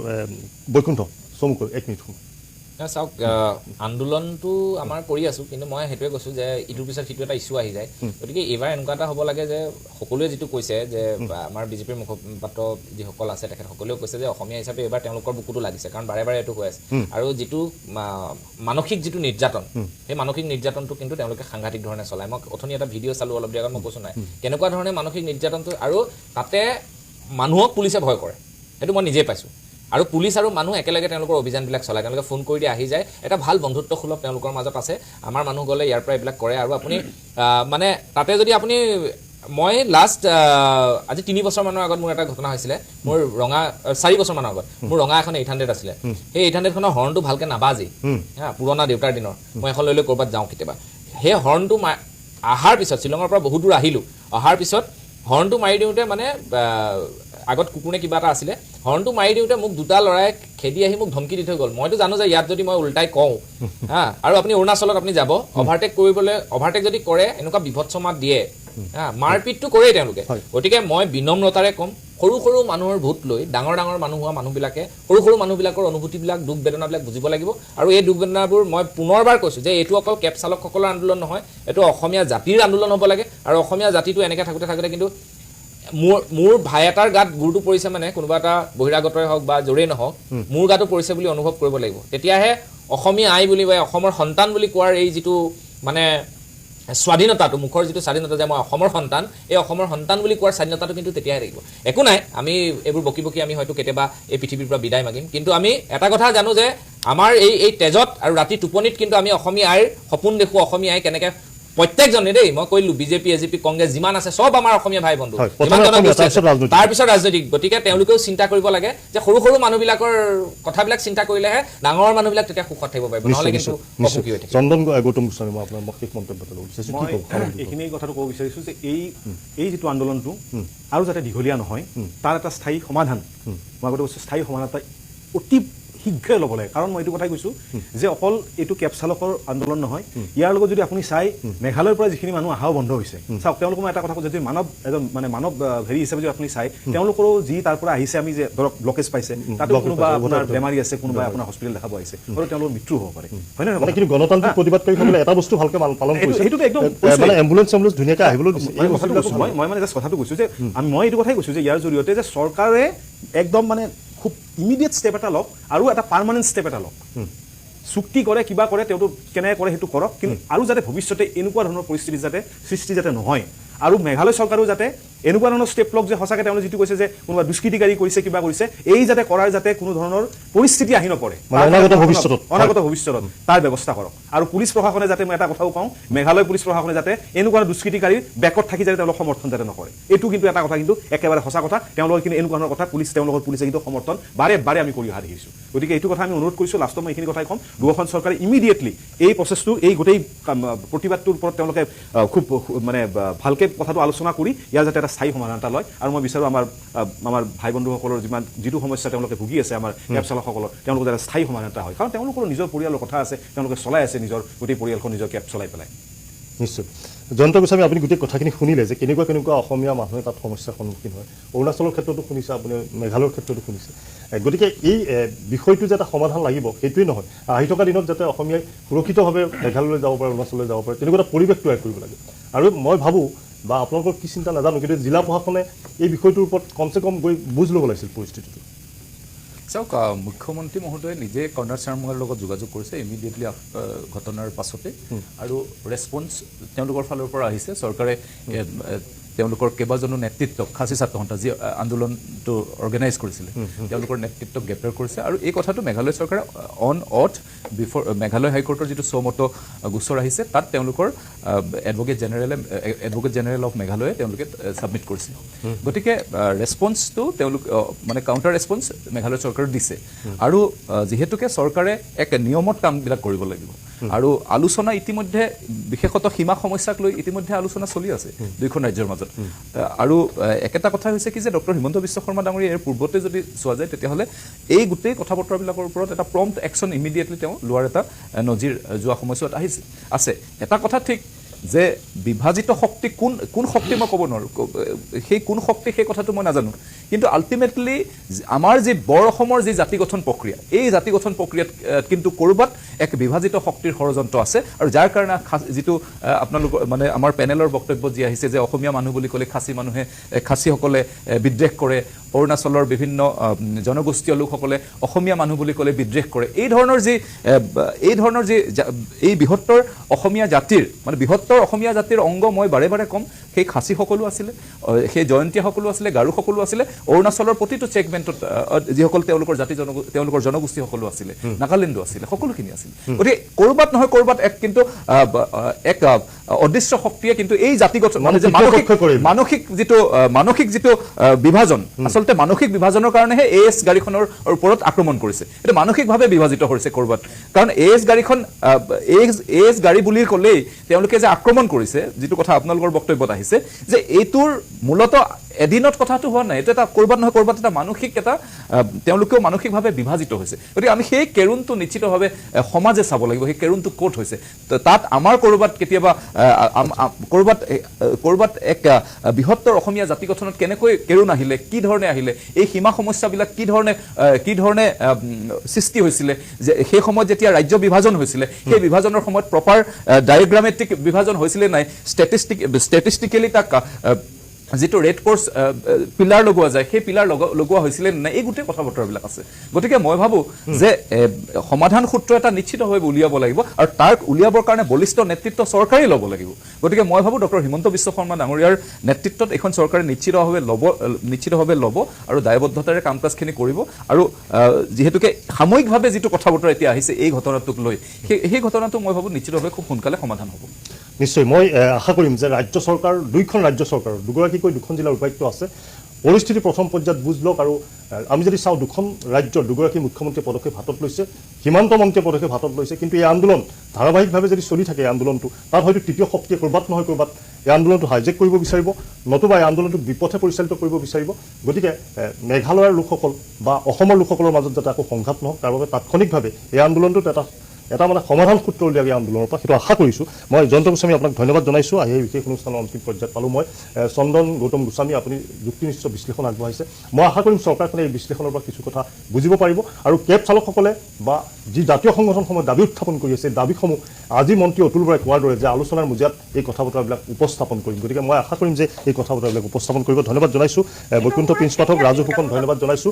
বৈকুণ্ঠ চমুকৈ 1 মিনিট সময় চাওক আন্দোলনটো আমাৰ কৰি আছোঁ কিন্তু মই সেইটোৱে কৈছোঁ যে ইটোৰ পিছত সিটো এটা ইছ্যু আহি যায় গতিকে এইবাৰ এনেকুৱা এটা হ'ব লাগে যে সকলোৱে যিটো কৈছে যে আমাৰ বিজেপিৰ মুখপাত্ৰ যিসকল আছে তেখেতসকলেও কৈছে যে অসমীয়া হিচাপে এইবাৰ তেওঁলোকৰ বুকুটো লাগিছে কাৰণ বাৰে বাৰে এইটো হৈ আছে আৰু যিটো মানসিক যিটো নিৰ্যাতন সেই মানসিক নিৰ্যাতনটো কিন্তু তেওঁলোকে সাংঘাতিক ধৰণে চলায় মই অথনি এটা ভিডিঅ' চালোঁ অলপ দেৰি আগত মই কৈছোঁ নাই কেনেকুৱা ধৰণে মানসিক নিৰ্যাতনটো আৰু তাতে মানুহক পুলিচে ভয় কৰে সেইটো মই নিজেই পাইছোঁ আৰু পুলিচ আৰু মানুহ একেলগে তেওঁলোকৰ অভিযানবিলাক চলায় তেওঁলোকে ফোন কৰি দিয়ে আহি যায় এটা ভাল বন্ধুত্বসুলভ তেওঁলোকৰ মাজত আছে আমাৰ মানুহ গ'লে ইয়াৰ পৰা এইবিলাক কৰে আৰু আপুনি মানে তাতে যদি আপুনি মই লাষ্ট আজি 3 বছৰমানৰ আগত মোৰ এটা ঘটনা হৈছিলে মোৰ ৰঙা 4 বছৰমানৰ আগত মোৰ ৰঙা এখন 800 আছিলে সেই 800খনৰ হৰ্ণটো ভালকৈ নাবাজি পুৰণা দেউতাৰ দিনৰ মই এখন লৈ ক'ৰবাত যাওঁ কেতিয়াবা সেই হৰ্ণটো অহাৰ পিছত শ্বিলঙৰ পৰা বহুত দূৰ আহিলোঁ অহাৰ পিছত হৰ্ণটো মাৰি দিওঁতে মানে আগত কুকুৰে কিবা এটা আছিলে হৰ্ণটো মাৰি দিওঁতে মোক দুটা ল'ৰাই খেদি আহি মোক ধমকি দি থৈ গ'ল মইতো জানো যে ইয়াত যদি মই উল্টাই কওঁ আৰু আপুনি অৰুণাচলত আপুনি যাব অভাৰটেক যদি কৰে এনেকুৱা বিভৎস মাত দিয়ে মাৰপিটটো কৰেই তেওঁলোকে গতিকে মই বিনম্ৰতাৰে ক'ম সৰু মানুহৰ ভোট লৈ ডাঙৰ মানুহ হোৱা মানুহবিলাকে সৰু মানুহবিলাকৰ অনুভূতিবিলাক দুখ বেদনাবিলাক বুজিব লাগিব আৰু এই দুখ বেদনাবোৰ মই পুনৰবাৰ কৈছোঁ যে এইটো অকল কেব চালকসকলৰ আন্দোলন নহয় এইটো অসমীয়া জাতিৰ আন্দোলন হ'ব লাগে আৰু অসমীয়া জাতিটো এনেকৈ থাকোঁতে কিন্তু মোৰ ভাই এটাৰ গাত গুৰটো পৰিছে মানে কোনোবা এটা বহিৰাগতই হওক বা জোৰেই নহওক মোৰ গাতো পৰিছে বুলি অনুভৱ কৰিব লাগিব তেতিয়াহে অসমীয়া আই বুলি বা অসমৰ সন্তান বুলি কোৱাৰ এই যিটো মানে স্বাধীনতাটো মুখৰ যিটো স্বাধীনতা যে মই অসমৰ সন্তান এই অসমৰ সন্তান বুলি কোৱাৰ স্বাধীনতাটো কিন্তু তেতিয়াহে থাকিব একো নাই আমি এইবোৰ বকি আমি হয়তো কেতিয়াবা এই পৃথিৱীৰ পৰা বিদায় মাগিম কিন্তু আমি এটা কথা জানো যে আমাৰ এই তেজত আৰু ৰাতি টোপনিত কিন্তু আমি অসমীয়া আইৰ সপোন দেখোঁ অসমীয়া আই কেনেকৈ প্ৰত্যেকজনে দেই মই কৈলোঁ বিজেপি এজেপি কংগ্ৰেছ যিমান আছে চব আমাৰ অসমীয়া ভাই বন্ধু তাৰপিছত ৰাজনৈতিক গতিকে তেওঁলোকেও চিন্তা কৰিব লাগে যে সৰু মানুহবিলাকৰ কথাবিলাক চিন্তা কৰিলেহে ডাঙৰ মানুহবিলাক তেতিয়া সুখত থাকিব পাৰিব নহ'লে কিন্তু অসুখী হৈ থাকিব চন্দন গৌতম গোস্বামী মই আপোনাৰ মৌখিক মন্তব্যটো ল'ব বিচাৰিছোঁ মই এইখিনি কথাটো ক'ব বিচাৰিছোঁ যে এই যিটো আন্দোলনটো আৰু যাতে দীঘলীয়া নহয় তাৰ এটা স্থায়ী সমাধান মই আগতে কৈছোঁ স্থায়ী সমাধান এটা অতি শীঘ্ৰে ল'ব লাগে কাৰণ মই এইটো কথাই কৈছোঁ যে অকল এইটো কেব চালকৰ আন্দোলন নহয় ইয়াৰ লগত যদি আপুনি চাই মেঘালয়ৰ পৰা যিখিনি মানুহ অহাও বন্ধ হৈছে চাওক তেওঁলোকক মই এটা কথা কৈছোঁ যদি মানৱ হেৰি হিচাপে যদি আপুনি চাই তেওঁলোকৰো যি তাৰ পৰা আহিছে আমি যে ধৰক ব্লকেজ পাইছে তাতো কোনোবা আপোনাৰ বেমাৰী আছে কোনোবা আপোনাৰ হস্পিটেল দেখাব আহিছে আৰু তেওঁলোকৰ মৃত্যু হ'ব পাৰে হয় নহয় কিন্তু গণতান্ত্ৰিক প্ৰতিবাদকাৰীসকলে এটা বস্তু ভালকৈ পালন কৰিছে সেইটোতো একদম মানে এম্বুলেঞ্চ ধুনীয়াকৈ আহিবলৈ দিছে মই মানে জাষ্ট কথাটো কৈছোঁ যে মই এইটো কথাই কৈছোঁ যে ইয়াৰ জৰিয়তে যে চৰকাৰে একদম মানে খুব ইমিডিয়েট ষ্টেপ এটা লওক আৰু এটা পাৰ্মানেণ্ট ষ্টেপ এটা লওক চুক্তি কৰে কিবা কৰে তেওঁটো কেনেকৈ কৰে সেইটো কৰক কিন্তু আৰু যাতে ভৱিষ্যতে এনেকুৱা ধৰণৰ পৰিস্থিতি যাতে সৃষ্টি যাতে নহয় আৰু মেঘালয় চৰকাৰেও যাতে এনেকুৱা ধৰণৰ ষ্টেপ লওক যে সঁচাকৈ তেওঁলোকে যিটো কৈছে যে কোনোবা দুষ্কৃতিকাৰী কৰিছে কিবা কৰিছে এই যাতে কৰাৰ যাতে কোনো ধৰণৰ পৰিস্থিতি আহি নপৰে অনাগত ভৱিষ্যতত তাৰ ব্যৱস্থা কৰক আৰু পুলিচ প্ৰশাসনে যাতে মই এটা কথাও কওঁ মেঘালয় পুলিচ প্ৰশাসনে যাতে এনেকুৱা দুষ্কৃতিকাৰীৰ বেকত থাকি যাতে তেওঁলোক সমৰ্থন যাতে নকৰে এইটো কিন্তু এটা কথা কিন্তু একেবাৰে সঁচা কথা তেওঁলোকৰ কিন্তু এনেকুৱা ধৰণৰ কথা তেওঁলোকৰ পুলিচে কিন্তু সমৰ্থন বাৰে বাৰে আমি কৰি অহা দেখিছোঁ গতিকে এইটো কথা আমি অনুৰোধ কৰিছোঁ লাষ্টত মই এইখিনি কথাই ক'ম দুয়োখন চৰকাৰে ইমিডিয়েটলি এই প্ৰচেছটো এই গোটেই প্ৰতিবাদটোৰ ওপৰত তেওঁলোকে খুব মানে ভালকৈ কথাটো আলোচনা কৰি ইয়াৰ যাতে এটা স্থায়ী সমাধান এটা লয় আৰু মই বিচাৰোঁ আমাৰ ভাই বন্ধুসকলৰ যিটো সমস্যা তেওঁলোকে ভুগি আছে আমাৰ কেব চালকসকলৰ তেওঁলোকৰ যাতে স্থায়ী সমাধান এটা হয় কাৰণ তেওঁলোকৰ নিজৰ পৰিয়ালৰ কথা আছে তেওঁলোকে চলাই আছে নিজৰ গোটেই পৰিয়ালখন নিজৰ কেব চলাই পেলাই নিশ্চয় জয়ন্ত গোস্বামী আপুনি গোটেই কথাখিনি শুনিলে যে কেনেকুৱা অসমীয়া মানুহে তাত সমস্যাৰ সন্মুখীন হয় অৰুণাচলৰ ক্ষেত্ৰতো শুনিছে আপুনি মেঘালয়ৰ ক্ষেত্ৰতো শুনিছে গতিকে এই বিষয়টো যে এটা সমাধান লাগিব সেইটোৱেই নহয় আহি থকা দিনত যাতে অসমীয়াই সুৰক্ষিতভাৱে মেঘালয়লৈ যাব পাৰে অৰুণাচললৈ যাব পাৰে তেনেকুৱা এটা পৰিৱেশ তৈয়াৰ কৰিব লাগে আৰু মই ভাবোঁ বা আপোনালোকৰ কি চিন্তা নাজানো কিন্তু জিলা প্ৰশাসনে এই বিষয়টোৰ ওপৰত কমচে কম গৈ বুজ ল'ব লাগিছিল পৰিস্থিতিটো চাওক মুখ্যমন্ত্ৰী মহোদয়ে নিজে কৰ্ণাৰ চাৰ্মাৰ লগত যোগাযোগ কৰিছে ইমিডিয়েটলি ঘটনাৰ পাছতে আৰু ৰেছপন্স তেওঁলোকৰ ফালৰ পৰা আহিছে চৰকাৰে তেওঁলোকৰ কেইবাজনো নেতৃত্বক খাচী ছাত্ৰ সন্থা যি আন্দোলনটো অৰ্গেনাইজ কৰিছিলে তেওঁলোকৰ নেতৃত্বক গ্ৰেপ্তাৰ কৰিছে আৰু এই কথাটো মেঘালয় চৰকাৰে অন অথ বিফৰ মেঘালয় হাইকোৰ্টৰ যিটো চমতো গোচৰ আহিছে তাত তেওঁলোকৰ এডভোকেট জেনেৰেল অফ মেঘালয়ে তেওঁলোকে ছাবমিট কৰিছে গতিকে ৰেছপন্সটো তেওঁলোক মানে কাউণ্টাৰ ৰেছপন্স মেঘালয় চৰকাৰে দিছে আৰু যিহেতুকে চৰকাৰে এক নিয়মত কামবিলাক কৰিব লাগিব আৰু আলোচনা ইতিমধ্যে বিশেষতঃ সীমা সমস্যাক লৈ ইতিমধ্যে আলোচনা চলি আছে দুইখন ৰাজ্যৰ মাজত আৰু একেটা কথা হৈছে কি যে ডক্টৰ হিমন্ত বিশ্ব শৰ্মা ডাঙৰীয়া ইয়াৰ পূৰ্বতে যদি চোৱা যায় তেতিয়াহ'লে এই গোটেই কথা বতৰাবিলাকৰ ওপৰত এটা প্ৰম্পট একশ্যন ইমিডিয়েটলি তেওঁ লোৱাৰ এটা নজিৰ যোৱা সময়ছোৱাত আছে এটা কথা ঠিক যে বিভাজিত শক্তি কোন শক্তি মই ক'ব নোৱাৰোঁ সেই কোন শক্তি সেই কথাটো মই নাজানো কিন্তু আল্টিমেটলি আমাৰ যি বৰ অসমৰ যি জাতি গঠন প্ৰক্ৰিয়া এই জাতি গঠন প্ৰক্ৰিয়াত কিন্তু ক'ৰবাত এক বিভাজিত শক্তিৰ ষড়যন্ত্ৰ আছে আৰু যাৰ কাৰণে যিটো আপোনালোকৰ মানে আমাৰ পেনেলৰ বক্তব্য যি আহিছে যে অসমীয়া মানুহ বুলি ক'লে খাচীসকলে বিদ্বেষ কৰে অৰুণাচলৰ বিভিন্ন জনগোষ্ঠীয় লোকসকলে অসমীয়া মানুহ বুলি ক'লে বিদ্বেষ কৰে এই ধৰণৰ যি এই বৃহত্তৰ অসমীয়া জাতিৰ মানে বৃহত্তৰ অসমীয়া জাতিৰ অংগ মই বাৰে বাৰে ক'ম সেই খাচীসকলো আছিলে সেই জয়ন্তীয়াসকলো আছিলে গাৰোসকলো আছিলে অৰুণাচলৰ প্ৰতিটো চেগমেণ্টত যিসকল তেওঁলোকৰ জনগোষ্ঠীসকলো আছিলে নাগালেণ্ডো আছিলে সকলোখিনি আছিলে গতিকে ক'ৰবাত নহয় ক'ৰবাত এক অদৃশ্য শক্তিয়ে কিন্তু এই জাতিগত মানে যে মানসিক যিটো বিভাজন আচলতে মানসিক বিভাজনৰ কাৰণেহে এএছ গাড়ীখনৰ ওপৰত আক্ৰমণ কৰিছে এইটো মানসিকভাৱে বিভাজিত হৈছে ক'ৰবাত কাৰণ এএছ গাড়ী বুলি ক'লেই তেওঁলোকে যে আক্ৰমণ কৰিছে যিটো কথা আপোনালোকৰ বক্তব্যত আহিছে যে এইটোৰ মূলত এদিনত কথাটো হোৱা নাই এইটো এটা ক'ৰবাত নহয় ক'ৰবাত এটা মানসিক এটা তেওঁলোকেও মানসিকভাৱে বিভাজিত হৈছে গতিকে আমি সেই কেৰুণটো নিশ্চিতভাৱে সমাজে চাব লাগিব সেই কেৰুণটো ক'ত হৈছে তাত আমাৰ ক'ৰবাত কেতিয়াবা ক'ৰবাত এক বৃহত্তৰ অসমীয়া জাতি গঠনত কেনেকৈ কেৰুণ আহিলে কি ধৰণে আহিলে এই সীমা সমস্যাবিলাক কি ধৰণে সৃষ্টি হৈছিলে যে সেই সময়ত যেতিয়া ৰাজ্য বিভাজন হৈছিলে সেই বিভাজনৰ সময়ত প্ৰপাৰ ডায়েগ্ৰামেটিক বিভাজন হৈছিলে নাই ষ্টেটিষ্টিকেলি তাক যিটো ৰেড কোৰ্চ পিলাৰ লগোৱা যায় সেই পিলাৰ লগোৱা হৈছিলে নাই এই গোটেই কথা বতৰাবিলাক আছে গতিকে মই ভাবোঁ যে সমাধান সূত্ৰ এটা নিশ্চিতভাৱে উলিয়াব লাগিব আৰু তাৰ উলিয়াবৰ কাৰণে বলিষ্ঠ নেতৃত্ব চৰকাৰেই ল'ব লাগিব গতিকে মই ভাবোঁ ডক্টৰ হিমন্ত বিশ্ব শৰ্মা ডাঙৰীয়াৰ নেতৃত্বত এইখন চৰকাৰে নিশ্চিতভাৱে ল'ব আৰু দায়বদ্ধতাৰে কাম কাজখিনি কৰিব আৰু যিহেতুকে সাময়িকভাৱে যিটো কথা বতৰা এতিয়া আহিছে এই ঘটনাটোক লৈ সেই ঘটনাটো মই ভাবোঁ নিশ্চিতভাৱে খুব সোনকালে সমাধান হ'ব নিশ্চয় মই আশা কৰিম যে ৰাজ্য চৰকাৰ দুইখন ৰাজ্য চৰকাৰৰ দুগৰাকীকৈ দুখন জিলাৰ উপায়ুক্ত আছে পৰিস্থিতি প্ৰথম পৰ্যায়ত বুজ লওক আৰু আমি যদি চাওঁ দুখন ৰাজ্যৰ দুগৰাকী মুখ্যমন্ত্ৰীয়ে পদক্ষেপ হাতত লৈছে সীমান্ত মন্ত্ৰীয়ে পদক্ষেপ হাতত লৈছে কিন্তু এই আন্দোলন ধাৰাবাহিকভাৱে যদি চলি থাকে এই আন্দোলনটো তাত হয়তো তৃতীয় শক্তিয়ে ক'ৰবাত নহয় ক'ৰবাত এই আন্দোলনটো হাইজেক কৰিব বিচাৰিব নতুবা এই আন্দোলনটোক বিপথে পৰিচালিত কৰিব বিচাৰিব গতিকে মেঘালয়ৰ লোকসকল বা অসমৰ লোকসকলৰ মাজত যাতে আকৌ সংঘাত নহওক তাৰ বাবে তাৎক্ষণিকভাৱে এই আন্দোলনটোত এটা মানে সমাধান সূত্ৰ উলিয়াব এই আন্দোলনৰ পৰা সেইটো আশা কৰিছোঁ মই জয়ন্ত গোস্বামী আপোনাক ধন্যবাদ জনাইছোঁ আহি এই বিশেষ অনুষ্ঠানৰ অন্তিম পৰ্যায়ত পালোঁ মই চন্দন গৌতম গোস্বামী আপুনি যুক্তিনিষ্ঠ বিশ্লেষণ আগবঢ়াইছে মই আশা কৰিম চৰকাৰখনে এই বিশ্লেষণৰ পৰা কিছু কথা বুজিব পাৰিব আৰু কেব চালকসকলে বা যি জাতীয় সংগঠনসমূহে দাবী উত্থাপন কৰি আছে দাবীসমূহ আজি মন্ত্ৰী অতুল বৰাই কোৱাৰ দৰে যে আলোচনাৰ মজিয়াত এই কথা বতৰাবিলাক উপস্থাপন কৰিম গতিকে মই আশা কৰিম যে এই কথা বতৰাবিলাক উপস্থাপন কৰিব ধন্যবাদ জনাইছোঁ বৈকুণ্ঠ প্ৰিন্স পাঠক ৰাজু ফুকন ধন্যবাদ জনাইছোঁ